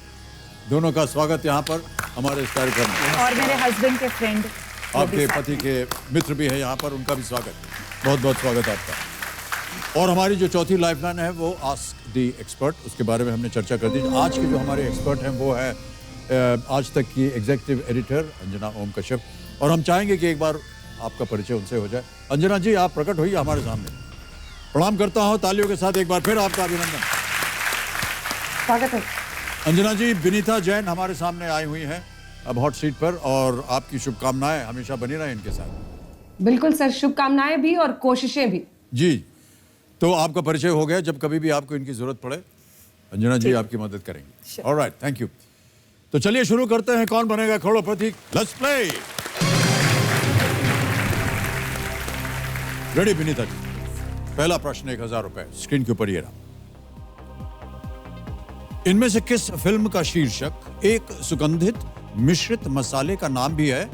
दोनों का स्वागत यहाँ पर हमारे इस कार्यक्रम में और मेरे हस्बैंड के फ्रेंड आपके पति के मित्र भी है यहाँ पर उनका भी स्वागत बहुत बहुत स्वागत आपका और हमारी जो चौथी लाइफलाइन है वो आस्क दी एक्सपर्ट उसके बारे में हमने चर्चा कर दी आज के जो हमारे एक्सपर्ट हैं वो है आज तक की एग्जीक्यूटिव एडिटर अंजना ओम कश्यप और हम चाहेंगे कि एक बार आपका परिचय उनसे हो जाए अंजना जी आप प्रकट होइए हमारे सामने प्रणाम करता हूँ तालियों के साथ एक बार फिर आपका अभिनंदन स्वागत है अंजना जी विनीता जैन हमारे सामने आई हुई हैं अब हॉट सीट पर और आपकी शुभकामनाएं हमेशा बनी रहें इनके साथ बिल्कुल सर शुभकामनाएं भी और कोशिशें भी जी तो आपका परिचय हो गया जब कभी भी आपको इनकी जरूरत पड़े अंजना जी आपकी मदद करेंगी ऑलराइट थैंक यू तो चलिए शुरू करते हैं कौन बनेगा करोड़पति let's play ready Vinita ji पहला प्रश्न 1,000 रुपए स्क्रीन के ऊपर ये रहा इनमें से किस फिल्म का शीर्षक एक सुगंधित मिश्रित मसाले का नाम भी है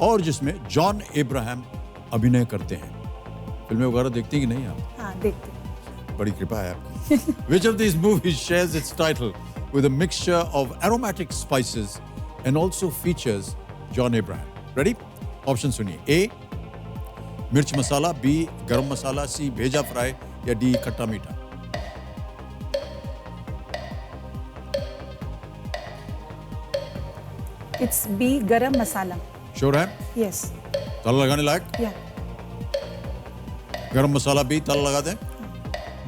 और जिसमें जॉन एब्राहम अभिनय करते हैं फिल्में वगैरह देखती कि नहीं आप हाँ देखते हैं। बड़ी कृपा है आपकी Which of these movies shares its title with a mixture of aromatic spices and also features John Abraham? Ready? Option सुनिए A मिर्च मसाला B गरम मसाला C भेजा फ्राई या D खट्टा मीठा इट्स बी गरम मसाला श्योर है यस ताला लगाने लायक या गरम मसाला B ताला लगा दें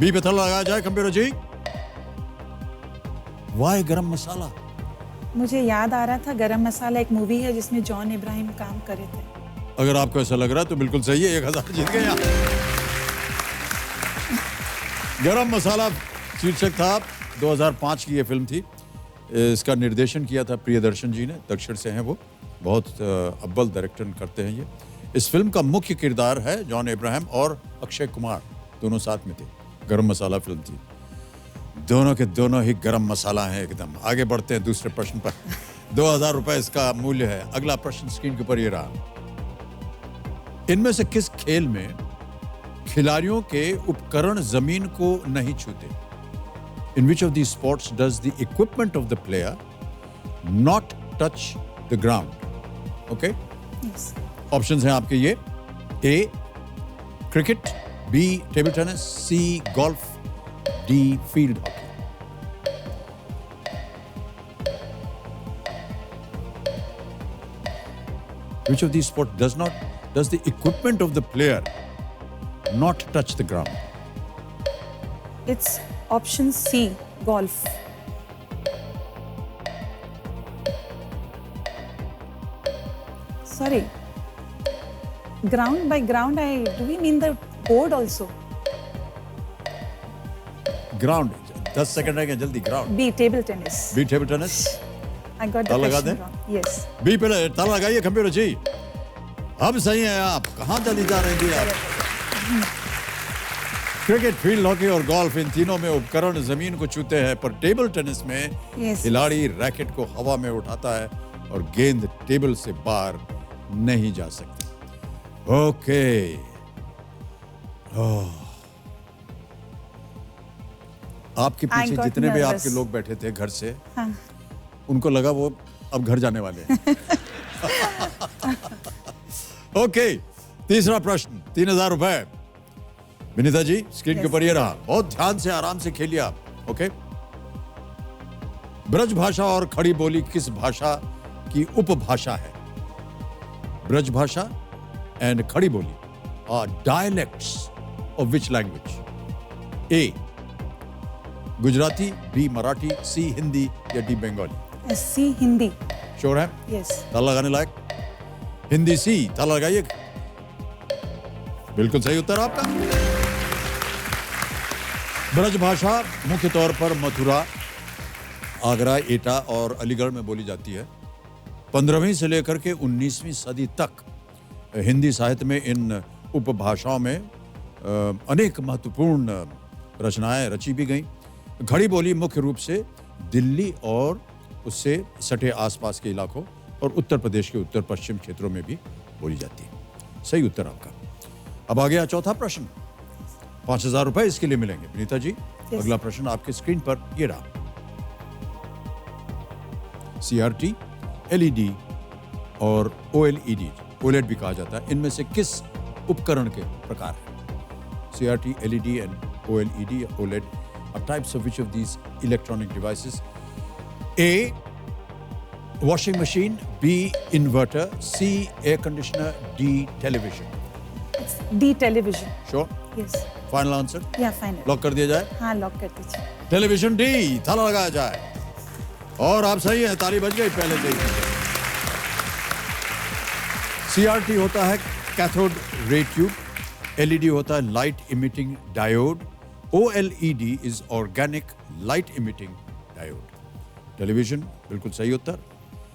B पे ताला लगाया जाए कंप्यूटर जी वाई गरम मसाला मुझे याद आ रहा था गरम मसाला एक मूवी है जिसमें जॉन इब्राहिम काम करे थे अगर आपको ऐसा लग रहा है तो बिल्कुल सही है 1,000 जीत गए आप गरम मसाला शीर्षक था 2005 की ये फिल्म थी इसका निर्देशन किया था प्रियदर्शन जी ने दक्षिण से हैं वो बहुत अव्वल डायरेक्टर करते हैं ये इस फिल्म का मुख्य किरदार है जॉन इब्राहिम और अक्षय कुमार दोनों साथ में थे गरम मसाला फिल्म थी दोनों के दोनों ही गरम मसाला हैं एकदम आगे बढ़ते हैं दूसरे प्रश्न पर 2,000 रुपए इसका मूल्य है अगला प्रश्न स्क्रीन के ऊपर ये रहा इनमें से किस खेल में खिलाड़ियों के उपकरण जमीन को नहीं छूते In which of these sports does the equipment of the player not touch the ground? Okay? Yes. Options हैं आपके ये A. Cricket B. Table tennis C. Golf D. Field hockey Which of these sports does not does the equipment of the player not touch the ground? It's option C, golf. Sorry. Ground by ground, do we mean the board also? Ground. 10 second रह गए जल्दी. Ground. B, table tennis. B table tennis. I got the ताला लगा question दें? wrong. Yes. B पे ताला लगाइए computer जी. अब सही है आप. कहाँ चली जा रहे हैं जी आप? क्रिकेट, फील्ड हॉकी और गोल्फ इन तीनों में उपकरण जमीन को छूते हैं, पर टेबल टेनिस में Yes. खिलाड़ी रैकेट को हवा में उठाता है और गेंद टेबल से बाहर नहीं जा सकती. ओके. आपके I पीछे got जितने भी nervous. आपके लोग बैठे थे घर से, हाँ. उनको लगा वो अब घर जाने वाले हैं. ओके. तीसरा प्रश्न, 3,000 रुपए. विनीता जी स्क्रीन के Yes. ऊपर ये रहा. बहुत ध्यान से आराम से खेलिए आप. ओके. ब्रज भाषा और खड़ी बोली किस भाषा की उपभाषा है? ब्रज भाषा and Khari Boli are dialects of which language? A Gujarati, B Marathi, C Hindi या D Bengali? C, Hindi. Sure है? Yes. ताला लगाने लायक. हिंदी सी. ताला लगाइए. बिल्कुल सही उत्तर आपका. ब्रज भाषा मुख्य तौर पर मथुरा, आगरा, एटा और अलीगढ़ में बोली जाती है. 15वीं से लेकर के 19वीं सदी तक हिंदी साहित्य में इन उपभाषाओं में अनेक महत्वपूर्ण रचनाएं रची भी गईं. खड़ी बोली मुख्य रूप से दिल्ली और उससे सटे आसपास के इलाकों और उत्तर प्रदेश के उत्तर पश्चिम क्षेत्रों में भी बोली जाती है. सही उत्तर आपका. अब आ गया चौथा प्रश्न. 5,000 रुपए इसके लिए मिलेंगे. विनीता जी Yes. अगला प्रश्न आपके स्क्रीन पर ये रहा. CRT, LED और OLED, OLED भी कहा जाता है, इनमें से किस उपकरण के प्रकार है? CRT, LED and OLED या OLED are types of which of these electronic devices? A washing machine, B inverter, C air conditioner, D television. D, television. Sure? Yes. Final answer? Yeah, final. Lock कर दिया जाए. हाँ, lock कर दीजिए. Television D. ताला लगाया जाए. और आप सही हैं. ताली बज गई पहले से ही. CRT होता है कैथोड रे ट्यूब. LED होता है light emitting diode. OLED is organic light emitting diode. Television बिल्कुल सही उत्तर.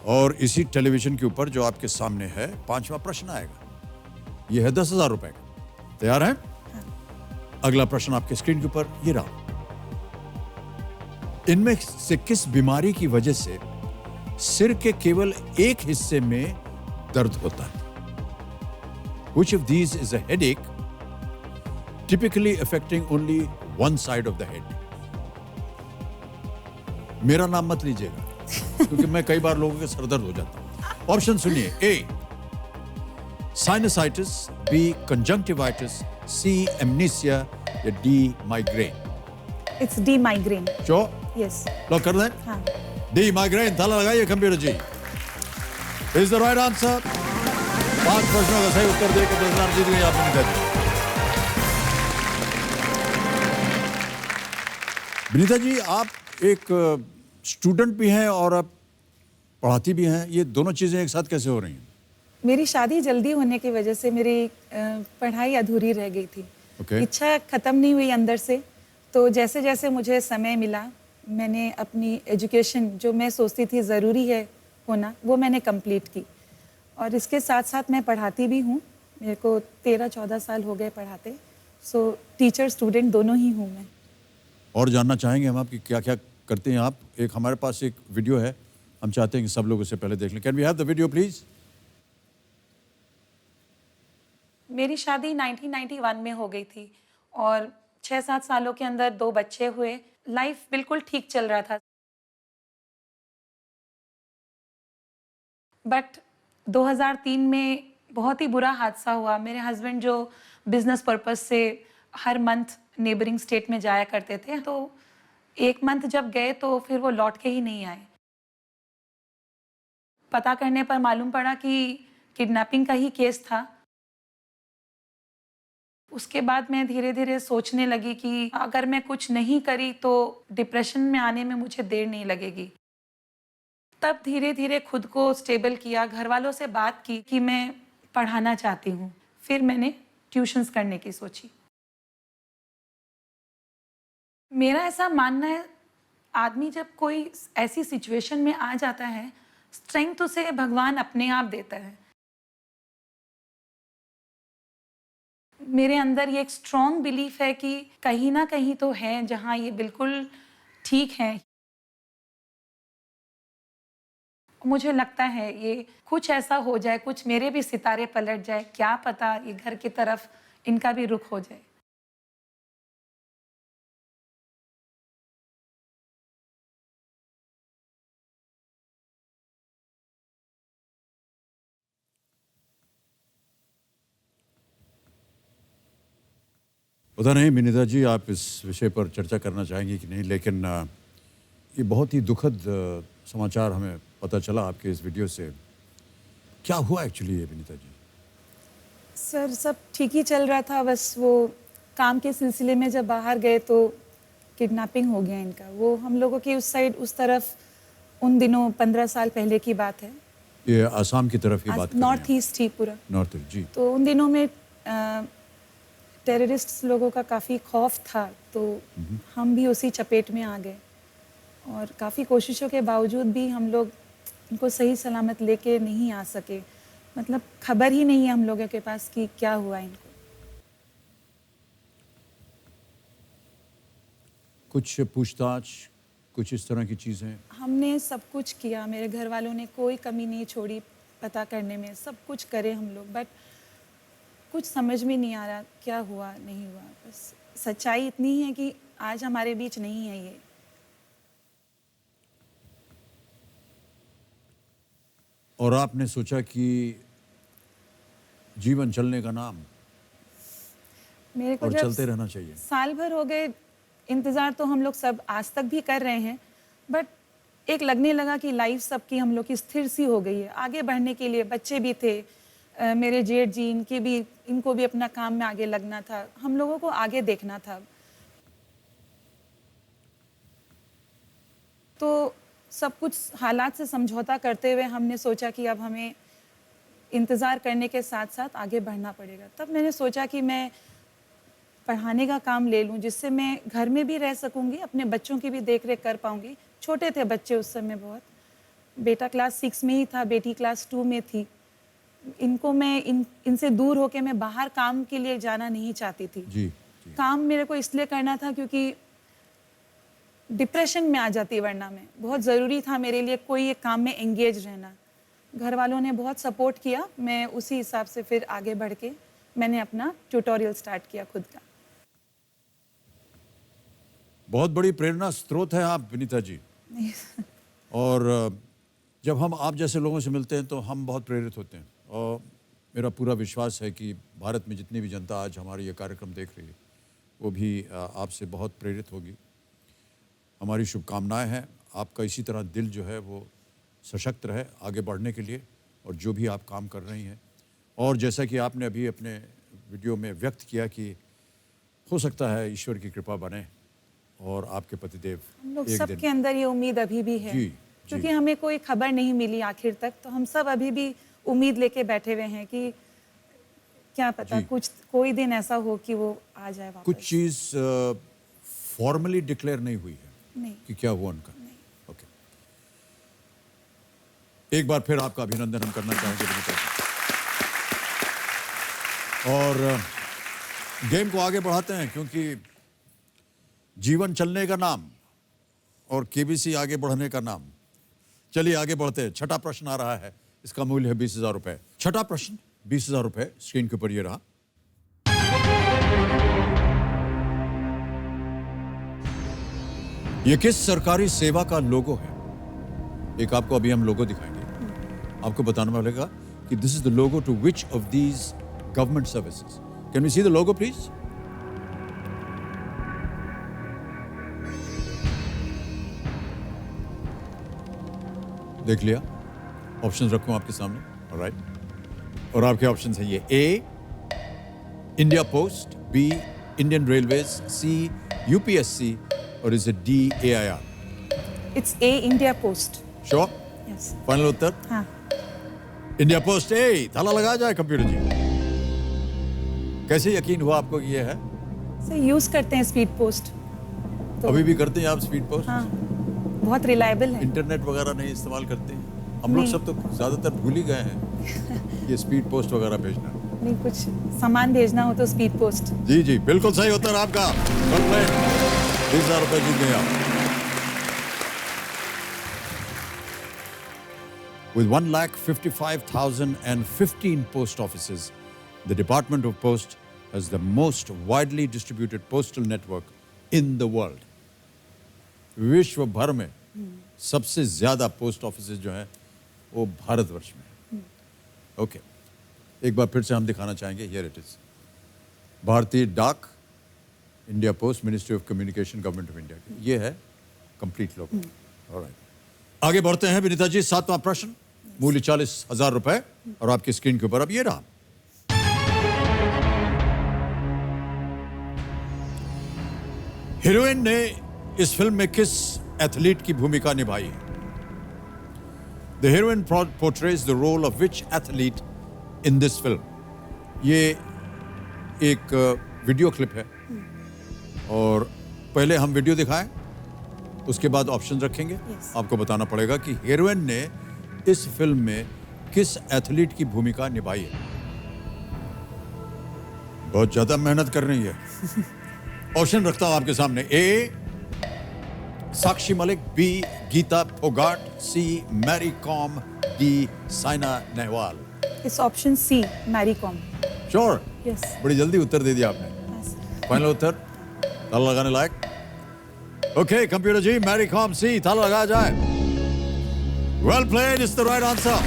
और इसी टेलीविजन के ऊपर जो आपके सामने है 5वां प्रश्न आएगा. यह है 10,000 रुपए का. तैयार हैं? अगला प्रश्न आपके स्क्रीन के ऊपर ये रहा. इनमें से किस बीमारी की वजह से सिर के केवल एक हिस्से में दर्द होता है? Which of these is a headache typically affecting only one side of the head? मेरा नाम मत लीजिएगा क्योंकि मैं कई बार लोगों के सर दर्द हो जाता हूं. ऑप्शन सुनिए. A sinusitis, B conjunctivitis, C amnesia या D migraine? It's D, migraine. Sure? Yes. Lock कर दें. हाँ. D migraine. ताला लगाइए computer ji. Is the right answer. 5 प्रश्नों का सही उत्तर देकर 10,000 जीत गई आप. विनीता जी. विनीता जी आप एक स्टूडेंट भी हैं और आप पढ़ाती भी हैं. ये दोनों चीजें एक साथ कैसे हो रही हैं? मेरी शादी जल्दी होने की वजह से मेरी पढ़ाई अधूरी रह गई थी. Okay. इच्छा खत्म नहीं हुई अंदर से. तो जैसे जैसे मुझे समय मिला मैंने अपनी एजुकेशन जो मैं सोचती थी ज़रूरी है होना वो मैंने कंप्लीट की. और इसके साथ साथ मैं पढ़ाती भी हूँ. मेरे को 13-14 साल हो गए पढ़ाते. सो टीचर स्टूडेंट दोनों ही हूँ मैं. और जानना चाहेंगे हम आपकी क्या क्या करते हैं आप. एक हमारे पास एक वीडियो है, हम चाहते हैं कि सब लोग उसे पहले देख लें. Can we have the video please? मेरी शादी 1991 में हो गई थी और 6-7 सालों के अंदर 2 बच्चे हुए. लाइफ बिल्कुल ठीक चल रहा था. बट 2003 में बहुत ही बुरा हादसा हुआ. मेरे हस्बैंड जो बिजनेस पर्पस से हर मंथ नेबरिंग स्टेट में जाया करते थे, तो एक मंथ जब गए तो फिर वो लौट के ही नहीं आए. पता करने पर मालूम पड़ा कि किडनैपिंग का ही केस था. उसके बाद मैं धीरे धीरे सोचने लगी कि अगर मैं कुछ नहीं करी तो डिप्रेशन में आने में मुझे देर नहीं लगेगी। तब धीरे धीरे खुद को स्टेबल किया, घर वालों से बात की कि मैं पढ़ाना चाहती हूँ। फिर मैंने ट्यूशन्स करने की सोची। मेरा ऐसा मानना है, आदमी जब कोई ऐसी सिचुएशन में आ जाता है, स्ट्रेंथ उसे भगवान अपने आप देता है। मेरे अंदर ये एक स्ट्रॉन्ग बिलीफ है कि कहीं ना कहीं तो है जहाँ ये बिल्कुल ठीक है। मुझे लगता है ये कुछ ऐसा हो जाए, कुछ मेरे भी सितारे पलट जाए, क्या पता ये घर की तरफ इनका भी रुख हो जाए। पता नहीं विनीता जी आप इस विषय पर चर्चा करना चाहेंगी कि नहीं, लेकिन ये बहुत ही दुखद समाचार हमें पता चला आपके इस वीडियो से। क्या हुआ एक्चुअली ये विनीता जी? सर सब ठीक ही चल रहा था, बस वो काम के सिलसिले में जब बाहर गए तो किडनैपिंग हो गया इनका। वो हम लोगों की उस साइड, उस तरफ उन दिनों 15 साल पहले की बात है। ये आसाम की तरफ की बात नॉर्थ ईस्ट ही पूरा। नॉर्थ ईस्ट जी। तो उन दिनों में टेररिस्ट लोगों का काफ़ी खौफ था, तो हम भी उसी चपेट में आ गए और काफ़ी कोशिशों के बावजूद भी हम लोग इनको सही सलामत लेके नहीं आ सके। मतलब खबर ही नहीं है हम लोगों के पास कि क्या हुआ इनको। कुछ पूछताछ, कुछ इस तरह की चीज़ें? हमने सब कुछ किया, मेरे घर वालों ने कोई कमी नहीं छोड़ी पता करने में, सब कुछ करे हम लोग, बट कुछ समझ में नहीं आ रहा क्या हुआ नहीं हुआ। बस सच्चाई इतनी है कि आज हमारे बीच नहीं है ये। और आपने सोचा कि जीवन चलने का नाम मेरे को और जब चलते रहना चाहिए। साल भर हो गए इंतज़ार, तो हम लोग सब आज तक भी कर रहे हैं, बट एक लगने लगा कि लाइफ सबकी हम लोग की स्थिर सी हो गई है। आगे बढ़ने के लिए बच्चे भी थे, मेरे जेठ जी, इनको भी अपना काम में आगे लगना था, हम लोगों को आगे देखना था। तो सब कुछ हालात से समझौता करते हुए हमने सोचा कि अब हमें इंतज़ार करने के साथ साथ आगे बढ़ना पड़ेगा। तब मैंने सोचा कि मैं पढ़ाने का काम ले लूं, जिससे मैं घर में भी रह सकूंगी, अपने बच्चों की भी देख रेख कर पाऊंगी। छोटे थे बच्चे उस समय बहुत, बेटा क्लास 6 में ही था, बेटी क्लास 2 में थी। इनको मैं इनसे दूर होके मैं बाहर काम के लिए जाना नहीं चाहती थी। जी। काम मेरे को इसलिए करना था क्योंकि डिप्रेशन में आ जाती, वरना मैं बहुत ज़रूरी था मेरे लिए कोई एक काम में एंगेज रहना। घर वालों ने बहुत सपोर्ट किया, मैं उसी हिसाब से फिर आगे बढ़ के मैंने अपना ट्यूटोरियल स्टार्ट किया खुद का। बहुत बड़ी प्रेरणा स्रोत है आप विनीता जी। और जब हम आप जैसे लोगों से मिलते हैं तो हम बहुत प्रेरित होते हैं, और मेरा पूरा विश्वास है कि भारत में जितनी भी जनता आज हमारी ये कार्यक्रम देख रही है वो भी आपसे बहुत प्रेरित होगी। हमारी शुभकामनाएं हैं, आपका इसी तरह दिल जो है वो सशक्त रहे आगे बढ़ने के लिए, और जो भी आप काम कर रही हैं। और जैसा कि आपने अभी अपने वीडियो में व्यक्त किया कि हो सकता है ईश्वर की कृपा बने और आपके पतिदेव हम लोग एक सबके दिन। अंदर ये उम्मीद अभी भी है, जी, क्योंकि जी। हमें कोई खबर नहीं मिली आखिर तक, तो हम सब अभी भी उम्मीद लेके बैठे हुए हैं कि क्या पता जी। कुछ कोई दिन ऐसा हो कि वो आ जाए वापस। कुछ चीज़ फॉर्मली डिक्लेयर नहीं हुई है नहीं। कि क्या हुआ उनका? ओके, एक बार फिर आपका अभिनंदन हम करना चाहेंगे विनीता जी। और गेम को आगे बढ़ाते हैं, क्योंकि जीवन चलने का नाम और केबीसी आगे बढ़ने का नाम। चलिए आगे बढ़ते हैं। छठा प्रश्न आ रहा है, इसका मूल्य है 20,000 रुपए। छठा प्रश्न 20,000 रुपए, स्क्रीन के ऊपर ये रहा। ये किस सरकारी सेवा का लोगो है? एक आपको अभी हम लोगो दिखाएंगे, आपको बताना पड़ेगा कि this is the logo to which of these government services. Can we see the logo please? देख लिया? ऑप्शंस रखूं आपके सामने? ऑलराइट। और आपके ऑप्शंस हैं ये: ए, India Post, B, Indian Railways, C, UPSC, or is it D, AIR? It's A, India Post. Sure? Yes. Final उत्तर हाँ. India Post A. ताला लगा जाए कंप्यूटर जी। कैसे यकीन हुआ आपको कि ये है? सर यूज करते हैं स्पीड पोस्ट. तो अभी भी करते हैं आप स्पीड पोस्ट? हाँ, बहुत रिलायबल है. इंटरनेट वगैरह नहीं इस्तेमाल करते हैं? हम लोग नहीं. सब तो ज्यादातर भूल ही गए हैं ये स्पीड पोस्ट वगैरह भेजना। नहीं, कुछ सामान भेजना हो तो स्पीड पोस्ट. जी जी बिल्कुल सही उत्तर आपका। 20,000 रुपए जीत गए आप। With 1,55,015 post offices, the Department of Post has the most widely distributed postal network in the world. विश्व भर में सबसे ज्यादा पोस्ट ऑफिसेज जो हैं वो भारतवर्ष में हैं। ओके, एक बार फिर से हम दिखाना चाहेंगे। हियर इट इज भारतीय डाक, India post, ministry of communication, government of India. ये है कंप्लीट लोगो। ऑलराइट, आगे बढ़ते हैं विनीता जी। 7वां प्रश्न, मूल्य 40,000 रुपए और आपकी स्क्रीन के ऊपर अब ये रहा। हीरोइन ने इस फिल्म में किस एथलीट की भूमिका निभाई है? The heroine portrays the role of which athlete in this film? ये एक वीडियो क्लिप है और पहले हम वीडियो दिखाएं, उसके बाद ऑप्शन रखेंगे। आपको बताना पड़ेगा कि हीरोइन ने इस फिल्म में किस एथलीट की भूमिका निभाई है। बहुत ज्यादा मेहनत कर रही है। ऑप्शन रखता हूं आपके सामने। A Sakshi Malik, B Geeta Phogat, C Mary Kom, D Saina Nehwal. इस option C, Mary Kom. Sure? Yes. बड़ी जल्दी उत्तर दे दिया आपने। फाइनल उत्तर ताला लगाने लायक? ओके कंप्यूटर जी, मैरी कॉम सी, ताला लगाया जाए। Well played, is the right answer.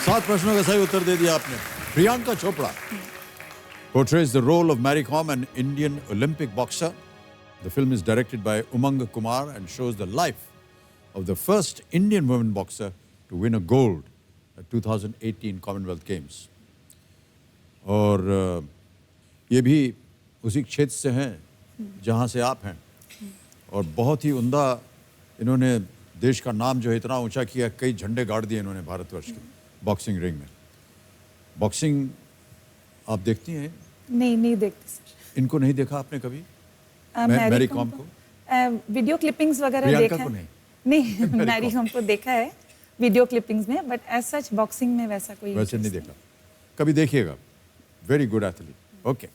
7 प्रश्नों का सही उत्तर दे दिया आपने। Priyanka Chopra portrays the role of Mary Kom, an Indian Olympic boxer. The film is directed by Umang Kumar and shows the life of the first Indian woman boxer to win a gold at 2018 Commonwealth Games. और ये भी उसी क्षेत्र से हैं जहाँ से आप हैं और बहुत ही उम्दा इन्होंने देश का नाम जो है इतना ऊंचा किया, कई झंडे गाड़ दिए इन्होंने भारतवर्ष के बॉक्सिंग रिंग में। बॉक्सिंग आप देखती हैं? नहीं देखती सर। इनको नहीं देखा आपने कभी? मैरी कॉम को? वीडियो क्लिपिंग्स वगैरह देखा है। नहीं मैरी कॉम को देखा है वीडियो क्लिपिंग्स में, बट एज सच बॉक्सिंग में वैसे नहीं देखा। कभी देखिएगा, वेरी गुड एथलीट। ओके,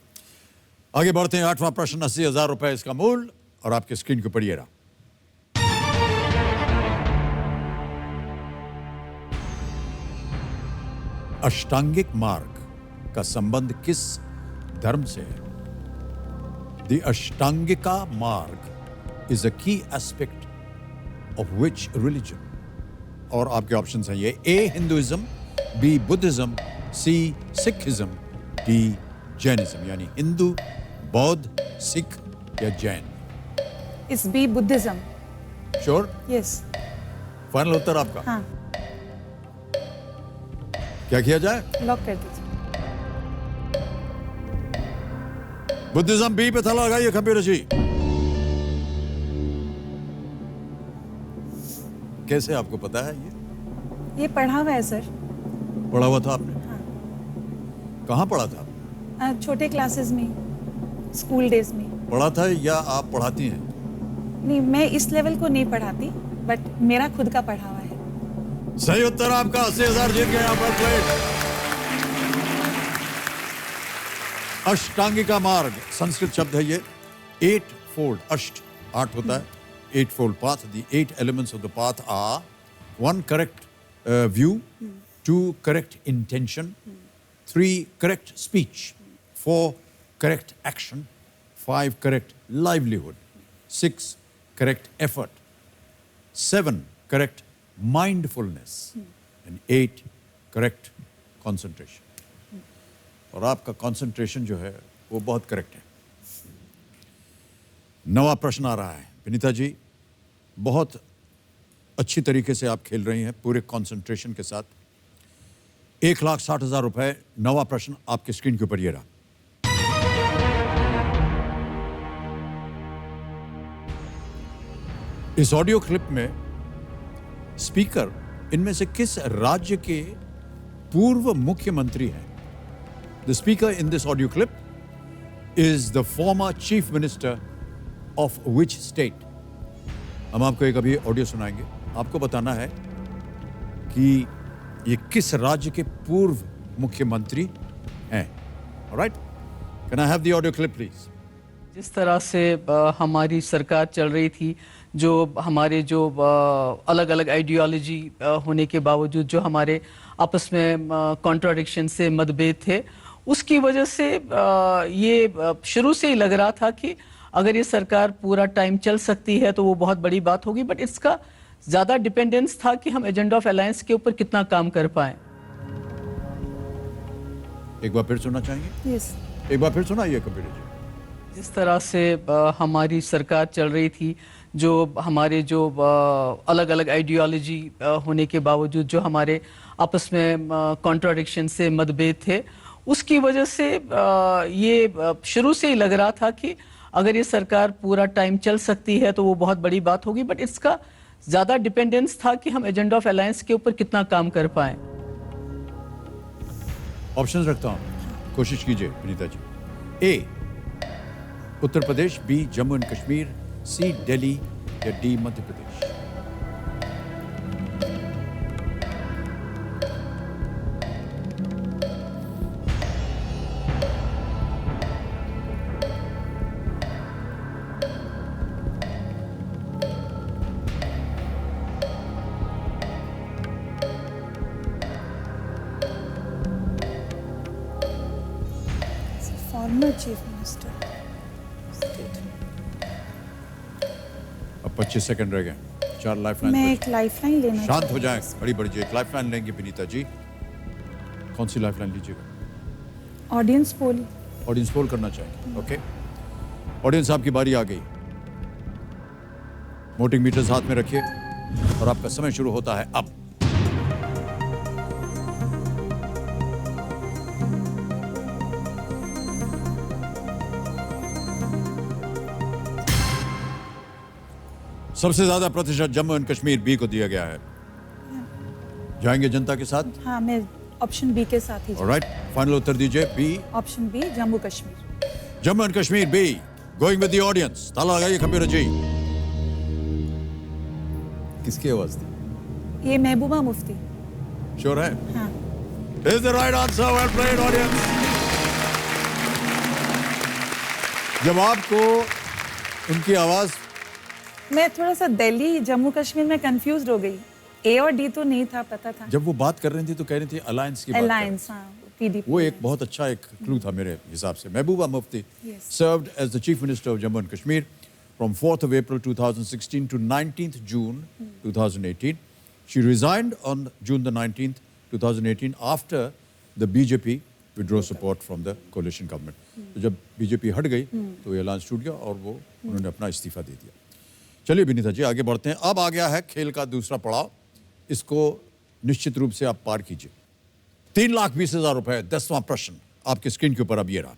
आगे बढ़ते हैं। 8वां प्रश्न, 80,000 रुपए इसका मूल और आपके स्क्रीन के ऊपर ये रहा। अष्टांगिक मार्ग का संबंध किस धर्म से है? The Ashtangika मार्ग is a key aspect of which religion? और आपके ऑप्शंस हैं ये: A Hinduism, B Buddhism, C Sikhism, D Jainism. यानी हिंदू, बौद्ध, सिख या जैन। इस B Buddhism. Sure? Yes. Final उत्तर आपका? हाँ। क्या किया जाए? लॉक कर दीजिए। बुद्धिज्म बी पे ताला लगाइए कंप्यूटर जी। कैसे आपको पता है ये? ये पढ़ा हुआ है सर। पढ़ा हुआ था आपने? हाँ। कहाँ पढ़ा था? छोटे क्लासेस में, स्कूल डेज में पढ़ा था या आप पढ़ाती हैं? नहीं, मैं इस लेवल को नहीं पढ़ाती, बट मेरा खुद का पढ़ा हुआ है। सही उत्तर आपका। 80,000 जीत गए आप। अष्टांगिका मार्ग संस्कृत शब्द है ये। 8 fold, अष्ट 8 होता है, 8 fold path. The 8 elements of the path are 1 correct view, 2 correct intention, 3 correct speech, 4 correct action, 5 correct livelihood, 6 correct effort, 7 correct mindfulness, and 8 correct concentration. और आपका कंसंट्रेशन जो है वो बहुत करेक्ट है। 9वां प्रश्न आ रहा है विनीता जी। बहुत अच्छी तरीके से आप खेल रही हैं, पूरे कंसंट्रेशन के साथ। 1,60,000 रुपए। नवा प्रश्न आपके स्क्रीन के ऊपर ये रहा। इस ऑडियो क्लिप में स्पीकर इनमें से किस राज्य के पूर्व मुख्यमंत्री हैं? The speaker in this audio clip is the former chief minister of which state? हम आपको एक अभी ऑडियो सुनाएंगे। आपको बताना है कि ये किस राज्य के पूर्व मुख्यमंत्री हैं। Alright, can I have the audio clip please? जिस तरह से हमारी सरकार चल रही थी, जो हमारे जो अलग अलग आइडियोलॉजी होने के बावजूद जो हमारे आपस में कॉन्ट्राडिक्शन से मतभेद थे, उसकी वजह से ये शुरू से ही लग रहा था कि अगर ये सरकार पूरा टाइम चल सकती है तो वो बहुत बड़ी बात होगी, बट इसका ज़्यादा डिपेंडेंस था कि हम एजेंडा ऑफ अलायंस के ऊपर कितना काम कर पाएं। एक बार फिर सुनना चाहेंगे? यस। एक बार फिर सुनाइए कंप्यूटर जी। जिस तरह से हमारी सरकार चल रही थी, जो हमारे जो अलग अलग आइडियोलॉजी होने के बावजूद जो हमारे आपस में कॉन्ट्राडिक्शन से मतभेद थे, उसकी वजह से ये शुरू से ही लग रहा था कि अगर ये सरकार पूरा टाइम चल सकती है तो वो बहुत बड़ी बात होगी, बट इसका ज़्यादा डिपेंडेंस था कि हम एजेंडा ऑफ अलायंस के ऊपर कितना काम कर पाएं। ऑप्शंस रखता हूं, कोशिश कीजिए Vinita ji. A Uttar Pradesh, B Jammu and Kashmir, C Delhi या D Madhya Pradesh? Former chief minister state. अब 25 सेकंड रह गए। 4 लाइफलाइन। मैं एक लाइफलाइन लेना शांत हो चाहती जाएं, हूँ। बड़ी बड़ी एक लाइफलाइन लेंगे विनीता जी। कौन सी लाइफलाइन लीजिएगा? Audience poll. ऑडियंस पोल करना चाहेंगे? ओके, ऑडियंस आपकी बारी आ गई। वोटिंग मीटर्स हाथ में रखिए और आपका समय शुरू होता है अब। सबसे ज्यादा प्रतिशत जम्मू एंड कश्मीर बी को दिया गया है। जाएंगे जनता के साथ? हाँ, मैं ऑप्शन बी के साथ ही ऑलराइट, फाइनल उत्तर दीजिए। B, option B, Jammu Kashmir. Jammu and Kashmir B, going with the audience. ताला लगाइए कंप्यूटर जी। किसकी आवाज थी? ये महबूबा मुफ्ती। श्योर है? हाँ। Is the right answer. Well played audience. जब आपको उनकी आवाज, मैं थोड़ा सा दिल्ली जम्मू कश्मीर में कंफ्यूज हो गई। ए और डी तो नहीं था, पता था। जब वो बात कर रही थी तो कह रही थी अलायंस की बात कर रही थी। अलायंस, हाँ, पीडीपी। वो एक बहुत अच्छा एक क्लू था मेरे हिसाब से। Mehbooba Mufti served as the chief minister of Jammu and Kashmir from 4th of April 2016 to 19th June 2018. She resigned on June the 19th, 2018 after the BJP withdrew support from the coalition government. तो जब BJP हट गई तो ये alliance टूट गया और वो उन्होंने अपना इस्तीफा दे दिया। चलिए विनीता जी आगे बढ़ते हैं। अब आ गया है खेल का दूसरा पड़ाव। इसको निश्चित रूप से आप पार कीजिए। 3,20,000 रुपए। 10वां प्रश्न आपके स्क्रीन के ऊपर अब ये रहा।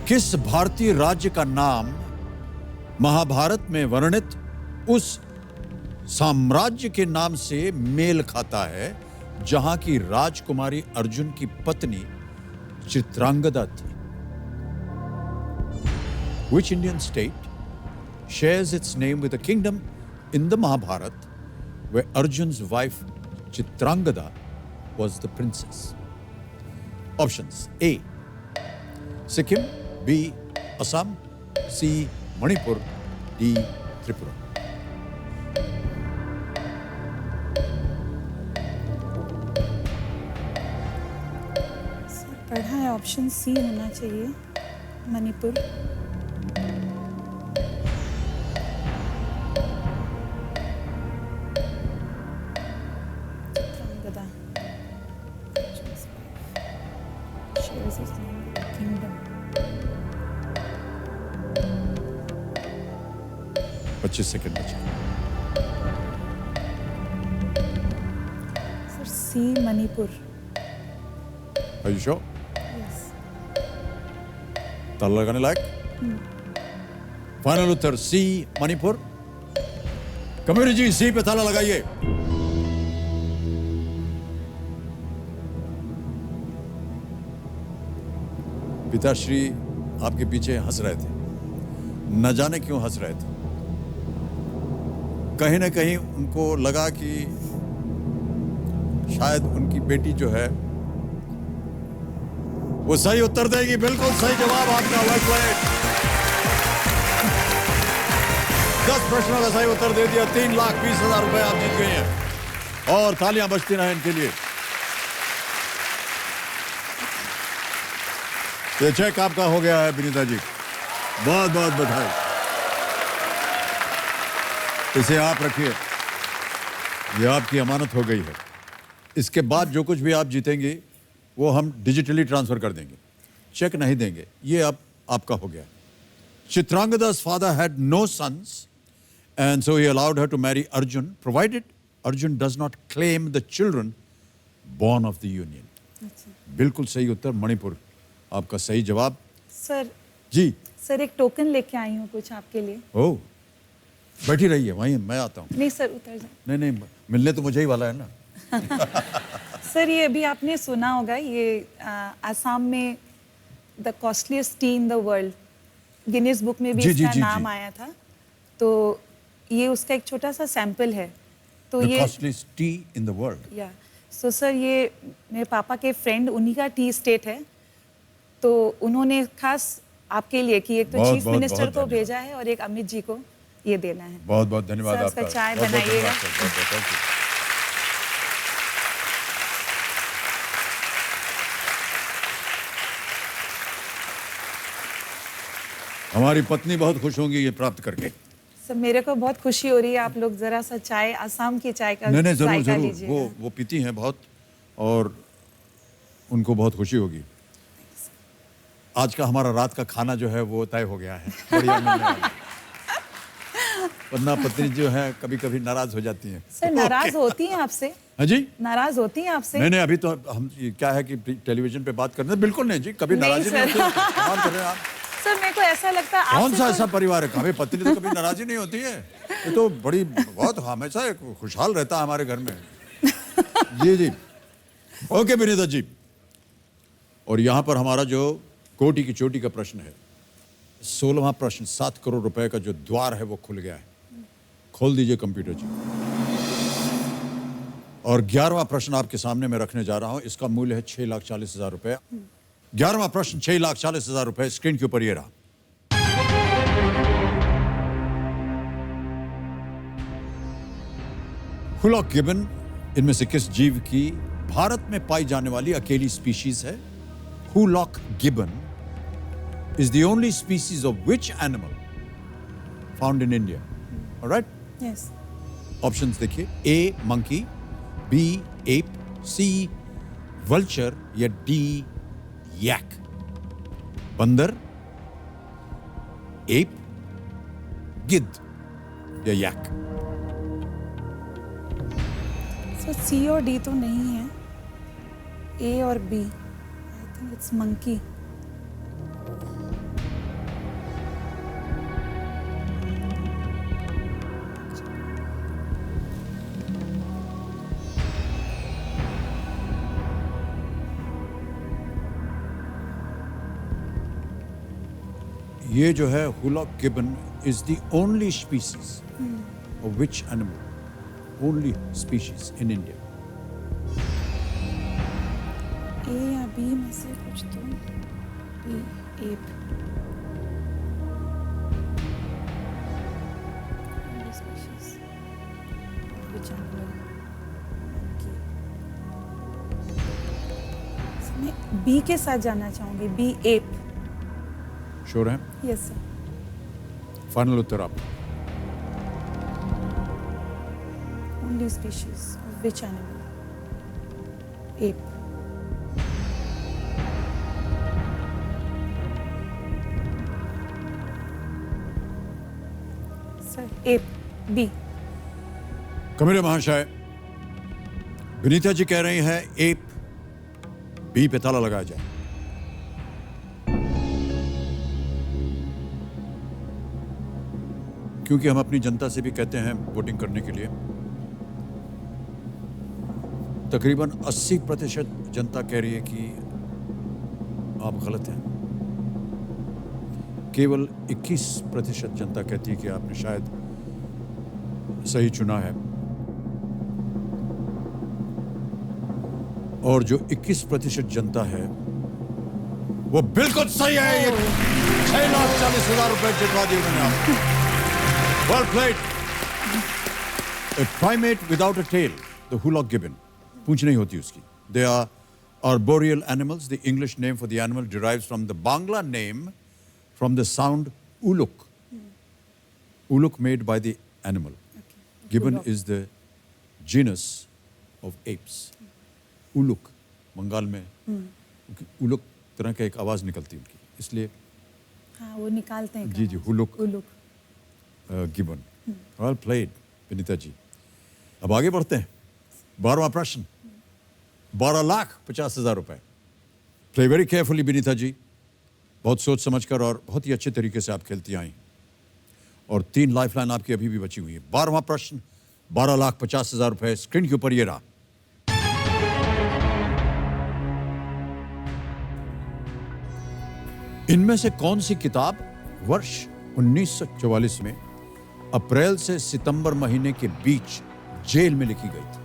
किस भारतीय राज्य का नाम महाभारत में वर्णित उस साम्राज्य के नाम से मेल खाता है जहां की राजकुमारी अर्जुन की पत्नी चित्रांगदा थी? Which Indian state shares its name with a kingdom in the Mahabharata where Arjun's wife Chitrangada was the princess? Options: A. Sikkim, B. Assam, C. Manipur, D. Tripura. पढ़ा है, ऑप्शन सी होना चाहिए, मणिपुर। $25 सेकंड बचे। सी Manipur. Are you sure? Yes. ताला लगाने लायक? Final उत्तर सी मणिपुर. कबीर जी सी पे ताला लगाइए. पिताश्री आपके पीछे हंस रहे थे, न जाने क्यों हंस रहे थे. कहीं ना कहीं उनको लगा कि शायद उनकी बेटी जो है वो सही उत्तर देगी. बिल्कुल सही जवाब आपका. Well played. 10 प्रश्नों का सही उत्तर दे दिया. 3,20,000 रुपए आप जीत गए हैं और तालियां बजती रहें इनके लिए. ये चेक आपका हो गया है विनीता जी. बहुत बहुत बधाई. इसे आप रखिए, ये आपकी अमानत हो गई है. इसके बाद जो कुछ भी आप जीतेंगे वो हम डिजिटली ट्रांसफर कर देंगे, चेक नहीं देंगे. ये अब आपका हो गया. Chitrangada's father had no sons and so he allowed her to marry Arjun provided Arjun does not claim the children born of the union. बिल्कुल सही उत्तर मणिपुर आपका सही जवाब. सर जी सर एक टोकन लेके आई हूँ कुछ आपके लिए. ओ बैठी रहिए वहीं, मैं आता हूँ. नहीं सर उतर जाओ. नहीं मिलने तो मुझे ही वाला है ना. सर ये अभी आपने सुना होगा, ये आसाम में the costliest T in the world Guinness book में भी इसका नाम आया था. तो ये उसका एक छोटा सा सैंपल है. तो The ये costliest tea in the world. या सो सर ये मेरे पापा के फ्रेंड, उन्हीं का टी स्टेट है. तो उन्होंने खास आपके लिए कि एक तो बहुत, चीफ बहुत, मिनिस्टर बहुत को धन्यवाद. भेजा है और एक अमित जी को ये देना है. बहुत बहुत धन्यवाद सर, आपका. उसका चाय बहुत बहुत बनाइएगा. धन्यवाद सर. बहुत बहुत thank you. हमारी पत्नी बहुत खुश होंगी ये प्राप्त करके. सर मेरे को बहुत खुशी हो रही है. आप लोग जरा सा चाय, आसाम की चाय का नहीं जरूर जायका जरूर. लीजिएगा. वो पीती हैं बहुत और उनको बहुत खुशी होगी. आज का हमारा रात का खाना जो है वो तय हो गया है. बढ़िया मिलने वाला है. वरना पत्नी जो है कभी कभी नाराज हो जाती हैं. सर नाराज होती हैं आपसे? हाँ जी, नाराज होती हैं आपसे? नहीं अभी तो हम क्या है कि टेलीविजन पे बात करने. बिल्कुल नहीं जी, कभी नहीं, नाराजी नहीं सर. होती. कमाल कर रहे हैं आप. सर मेरे को ऐसा लगता है कौन आपसे सा तो- ऐसा परिवार है हमें पत्नी तो कभी नाराजी नहीं होती है. ये तो बड़ी बहुत हमेशा एक खुशहाल रहता है हमारे घर में. जी ओके विनीता जी. और यहाँ पर हमारा जो कोटि की चोटी का प्रश्न है, 16वां प्रश्न. 7 करोड़ रुपए का जो द्वार है वो खुल गया है. खोल दीजिए कंप्यूटर जी. और 11वां प्रश्न आपके सामने मैं रखने जा रहा हूं. इसका मूल्य है 6,40,000 रुपए. 11वां प्रश्न 6,40,000 रुपए. स्क्रीन के ऊपर ये रहा. हुलॉक गिबन इनमें से किस जीव की भारत में पाई जाने वाली अकेली स्पीशीज है? Hoolock gibbon is the only species of which animal found in India? All right? Yes. Options देखिए. A monkey, B ape, C vulture या D yak. बंदर, ape, गिद्ध या yak. सर सी और डी तो नहीं है. ए और B. I think it's monkey. ये जो है hoolock gibbon is the only species of which animal? Only species in India. A या बी में से कुछ तो. B ape. species. Which animal? Monkey. मैं बी के साथ जाना चाहूंगी. B ape. श्योर है? Yes sir. फाइनल उत्तर आप. Only species of which animal? Ape. Sir, ape. B. कमेरे महाशय, विनीता जी कह रही हैं एप, बी पे ताला लगाया जाए। क्योंकि हम अपनी जनता से भी कहते हैं वोटिंग करने के लिए। तकरीबन 80% जनता कह रही है कि आप गलत हैं। केवल 21% जनता कहती है कि आपने शायद सही चुना है। और जो 21% जनता है वो बिल्कुल सही है। ये 6,40,000 रुपए जितवा दिए उन्होंने आपको। Well played. A primate without a tail, the Hulok gibbon. पूंछ नहीं होती उसकी. They are arboreal animals. The English name for the animal derives from the Bangla name from the sound uluk. Uluk made by the animal. Gibbon is the genus of apes. Uluk, Bengal में उलुक तरह का एक आवाज निकलती है उनकी, इसलिए हाँ वो निकालते हैं। जी जी, हुलुक उलुक। Gibbon. Well played Vinita ji. अब आगे बढ़ते हैं। 12वां प्रश्न, 12,50,000 रुपए। Play very carefully Vinita ji, बहुत सोच समझकर और बहुत ही अच्छे तरीके से आप खेलती आई और 3 लाइफलाइन आपकी अभी भी बची हुई है। 12वां प्रश्न, 12,50,000 रुपए स्क्रीन के ऊपर ये रहा। इनमें से कौन सी किताब वर्ष 1944 में अप्रैल से सितंबर महीने के बीच जेल में लिखी गई थी?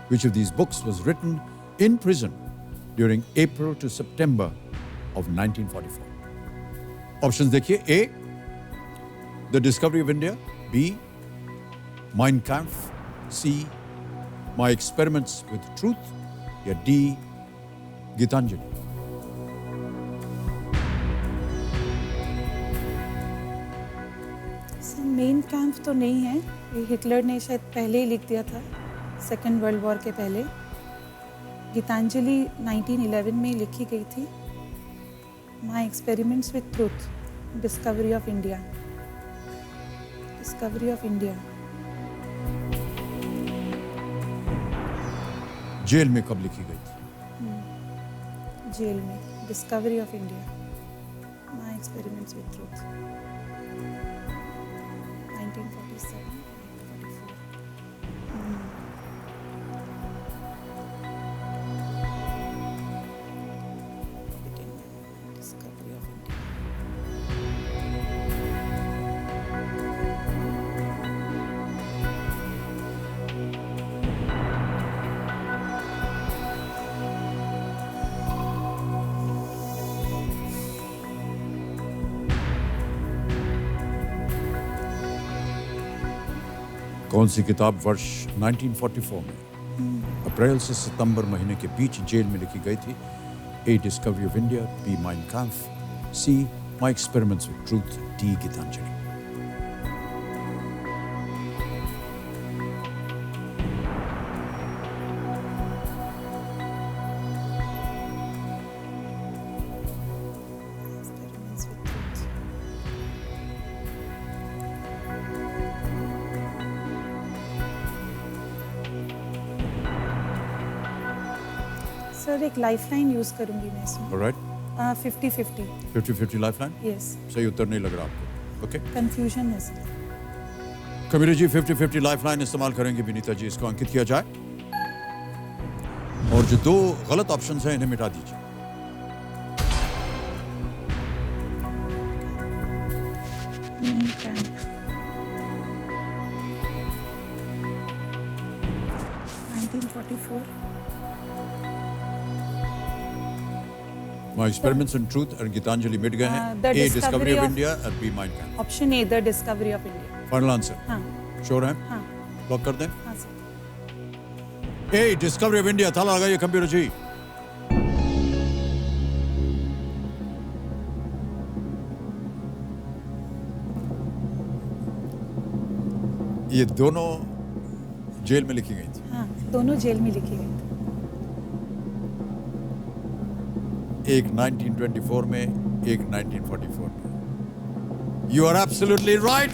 Which of these books was written in prison during April to September of 1944? Options देखिए। A, The Discovery of India. B, Mein Kampf. C, My Experiments with Truth. या D, गीतांजलि। मेन कैंप तो नहीं है, ये हिटलर ने शायद पहले ही लिख दिया था, सेकेंड वर्ल्ड वॉर के पहले। गीतांजलि 1911 में लिखी गई थी। My experiments with truth, discovery of India. Discovery of India. Jail में कब लिखी गई थी? जेल में, discovery of India, my experiments with truth. 1947, 1944। Discovery of India। कौन सी किताब वर्ष 1944 में अप्रैल से सितंबर महीने के बीच जेल में लिखी गई थी? A, Discovery of India. B, Mein Kampf. C, My Experiments with Truth. D, Gitanjali. Experiments with truth। Sir एक लाइफलाइन यूज करूंगी मैं इसमें। Alright. 50-50। 50-50 लाइफलाइन? यस। सही उत्तर नहीं लग रहा आपको। ओके। कंफ्यूजन है सर। कबीर जी 50-50 लाइफलाइन इस्तेमाल करेंगे विनीता जी, इसको अंकित किया जाए। और जो 2 गलत ऑप्शंस हैं इन्हें मिटा दीजिए। My Experiments in Truth और गीतांजलि मिट गए हैं। The A, Discovery of of- India और B, Mein Kampf। Option A, the discovery of India. Final answer? हाँ श्योर हैं? हाँ लॉक कर दें? हाँ sir. A, Discovery of India। ताला लगाइए कंप्यूटर जी। ये दोनों जेल में लिखी गई थी। हाँ दोनों जेल में लिखी गई थी। एक 1924 में, एक 1944 में। You are absolutely right.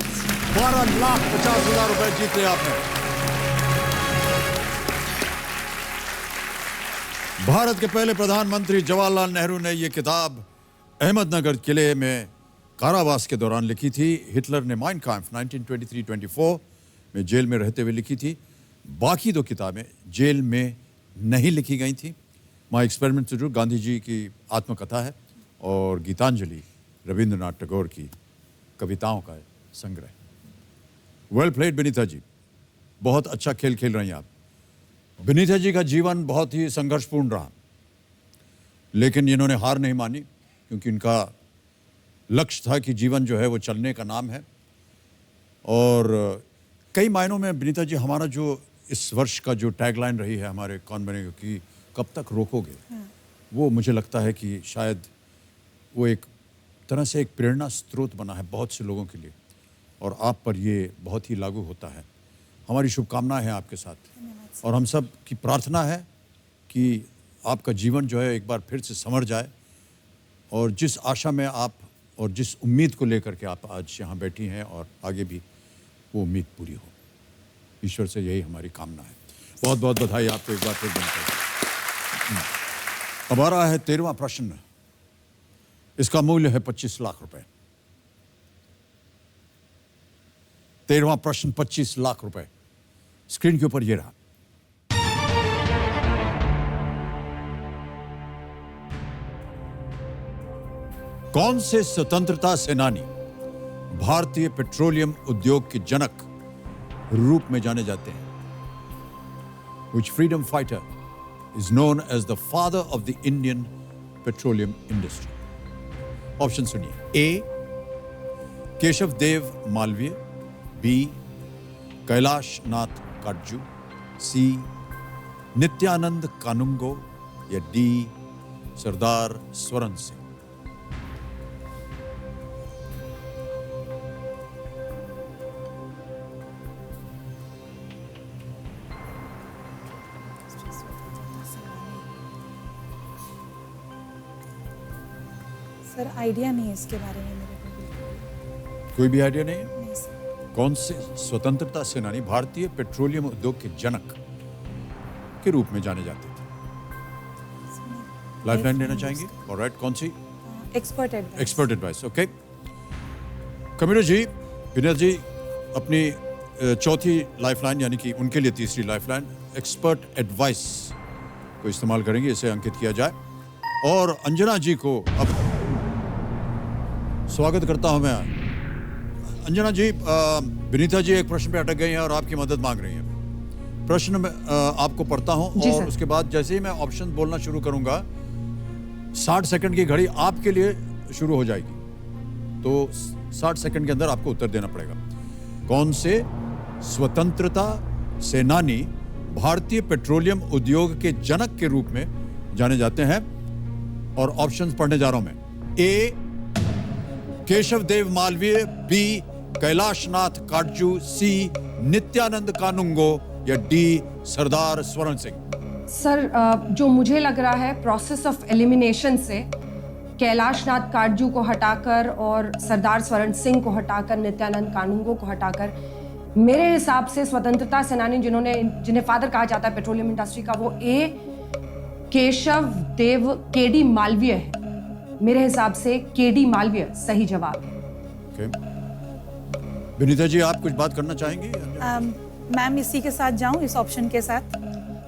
12,50,000 रुपए जीते आपने। भारत के पहले प्रधानमंत्री जवाहरलाल नेहरू ने यह किताब अहमदनगर किले में कारावास के दौरान लिखी थी। हिटलर ने माइन काम्फ 1923-24 में जेल में रहते हुए लिखी थी। बाकी दो किताबें जेल में नहीं लिखी गई थी। My experiment to do Gandhi ji की आत्मकथा है और गीतांजलि रविंद्रनाथ टैगोर की कविताओं का संग्रह। वेल प्लेड विनीता जी, बहुत अच्छा खेल खेल रही हैं आप। विनीता जी का जीवन बहुत ही संघर्षपूर्ण रहा, लेकिन इन्होंने हार नहीं मानी क्योंकि इनका लक्ष्य था कि जीवन जो है वो चलने का नाम है। और कई मायनों में विनीता जी हमारा जो इस वर्ष का जो टैगलाइन रही है हमारे कौन बनेगा कि कब तक रोकोगे, वो मुझे लगता है कि शायद वो एक तरह से एक प्रेरणा स्रोत बना है बहुत से लोगों के लिए और आप पर ये बहुत ही लागू होता है। हमारी शुभकामनाएं हैं आपके साथ और हम सब की प्रार्थना है कि आपका जीवन जो है एक बार फिर से संवर जाए और जिस आशा में आप और जिस उम्मीद को लेकर के आप आज यहाँ बैठी हैं और आगे भी वो उम्मीद पूरी हो। ईश्वर से यही हमारी कामना है। बहुत बहुत बधाई आपको एक बार फिर देते हैं। अब आ रहा है 13वां प्रश्न। इसका मूल्य है 25 लाख रुपए। 13वां प्रश्न 25 लाख रुपए। स्क्रीन के ऊपर ये रहा। कौन से स्वतंत्रता सेनानी भारतीय पेट्रोलियम उद्योग के जनक रूप में जाने जाते हैं? Which freedom fighter is known as the father of the Indian petroleum industry? Option सुनिए। ए केशव देव मालवीय, बी कैलाश नाथ काटजू, सी नित्यानंद कानुंगो या डी सरदार स्वरण सिंह। सर आइडिया नहीं है इसके बारे में मेरे को बिल्कुल। कोई भी आइडिया नहीं है? नहीं सर। कौन से स्वतंत्रता सेनानी भारतीय पेट्रोलियम उद्योग के जनक के रूप में जाने जाते थे? लाइफलाइन देना चाहेंगे? ऑलराइट, कौन सी? Expert advice. Expert advice, okay. कमिरो जी, विनय जी अपनी चौथी लाइफलाइन यानी कि उनके लिए तीसरी लाइफलाइन एक्सपर्ट एडवाइस को इस्तेमाल करेंगे। इसे अंकित किया जाए और अंजना जी को अब स्वागत करता हूं मैं। अंजना जी, विनीता जी एक प्रश्न पे अटक गई हैं और आपकी मदद मांग रही हैं। प्रश्न में आपको पढ़ता हूं और उसके बाद जैसे ही मैं ऑप्शन बोलना शुरू करूंगा 60 सेकंड की घड़ी आपके लिए शुरू हो जाएगी। तो 60 सेकंड के अंदर आपको उत्तर देना पड़ेगा। कौन से स्वतंत्रता सेनानी भारतीय पेट्रोलियम उद्योग के जनक के रूप में जाने जाते हैं? और ऑप्शंस पढ़ने जा रहा हूं मैं। ए केशव देव मालवीय, बी कैलाशनाथ काटजू, सी नित्यानंद कानुंगो या डी सरदार स्वरण सिंह। सर जो मुझे लग रहा है प्रोसेस ऑफ एलिमिनेशन से कैलाशनाथ काटजू को हटाकर और सरदार स्वरण सिंह को हटाकर नित्यानंद कानुंगो को हटाकर मेरे हिसाब से स्वतंत्रता सेनानी जिन्हें फादर कहा जाता है पेट्रोलियम इंडस्ट्री का, वो ए केशव देव केडी मालवीय है। मेरे हिसाब से केडी मालवीय सही जवाब है। विनीता जी, आप कुछ बात करना चाहेंगी? मैम इसी के साथ जाऊं, इस ऑप्शन के साथ?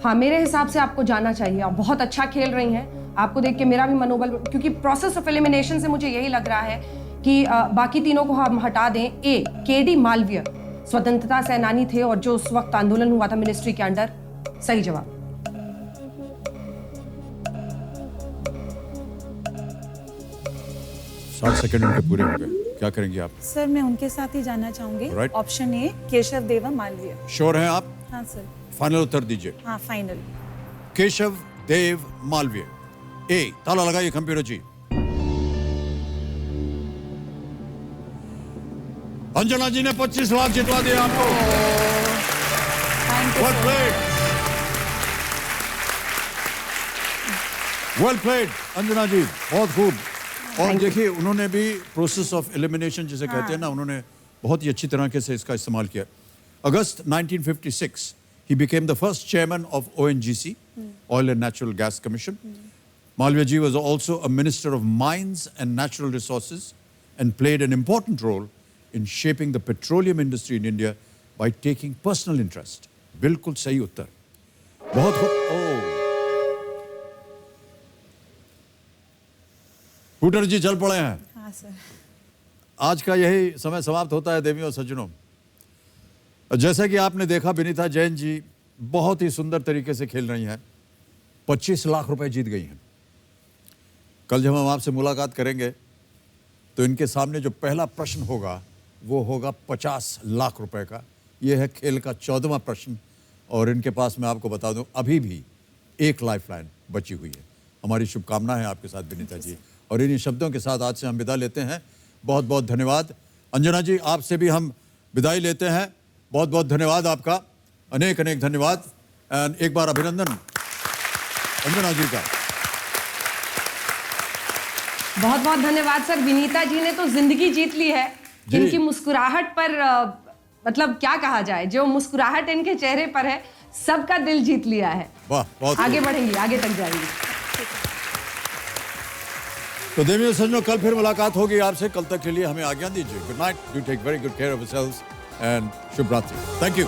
हाँ, मेरे हिसाब से आपको जाना चाहिए। आप बहुत अच्छा खेल रही हैं। आपको देख के मेरा भी मनोबल, क्योंकि प्रोसेस ऑफ एलिमिनेशन से मुझे यही लग रहा है कि बाकी तीनों को हम हटा दें। ए केडी मालवीय स्वतंत्रता सेनानी थे और जो उस वक्त आंदोलन हुआ था मिनिस्ट्री के अंडर, सही जवाब। 60 सेकंड उनके पूरे हो गए। क्या करेंगी आप? सर मैं उनके साथ ही जाना चाहूंगी। Right. Option A Keshav Dev Malviya. Sure हैं आप? हाँ सर। फाइनल उत्तर दीजिए। हाँ फाइनल। केशव देव मालवीय। ए ताला लगाइए कंप्यूटर जी। अंजना जी ने 25 लाख जितवा दिया आपको। Well played, well played Anjana ji, बहुत खूब। और देखिए उन्होंने भी प्रोसेस ऑफ एलिमिनेशन जिसे कहते हैं ना, उन्होंने बहुत ही अच्छी तरीके से इसका इस्तेमाल किया। अगस्त 1956 he became the first chairman of ONGC Oil and Natural Gas Commission. Malviya ji was also a Minister of Mines and Natural Resources and played an important role in shaping the petroleum industry in India by taking personal interest. बिल्कुल सही उत्तर. बहुत hooter जी चल पड़े हैं. हाँ sir. आज का यही समय समाप्त होता है देवियों और सज्जनों. जैसा कि आपने देखा विनीता जैन जी बहुत ही सुंदर तरीके से खेल रही हैं. 25 लाख रुपए जीत गई हैं. कल जब हम आपसे मुलाकात करेंगे तो इनके सामने जो पहला प्रश्न होगा वो होगा 50 लाख रुपए का. यह है खेल का 14वां प्रश्न और इनके पास मैं आपको बता दूं अभी भी एक लाइफलाइन बची हुई है. हमारी शुभकामना है आपके साथ विनीता जी. और इन्हीं शब्दों के साथ आज से हम विदा लेते हैं. बहुत बहुत धन्यवाद. अंजना जी आपसे भी हम विदाई लेते हैं. बहुत बहुत धन्यवाद आपका. अनेक अनेक धन्यवाद. एंड एक बार अभिनंदन अंजना जी का. बहुत बहुत धन्यवाद सर. विनीता जी ने तो जिंदगी जीत ली है. इनकी मुस्कुराहट पर मतलब क्या कहा जाए, जो मुस्कुराहट इनके चेहरे पर है सबका दिल जीत लिया है. वाह. बहुत आगे बढ़ेंगी, आगे तक जाएंगी. तो देवियों सज्जनों कल फिर मुलाकात होगी आपसे. कल तक के लिए हमें आज्ञा दीजिए. Good night. You take very good care of yourselves and शुभ रात्रि. Thank you.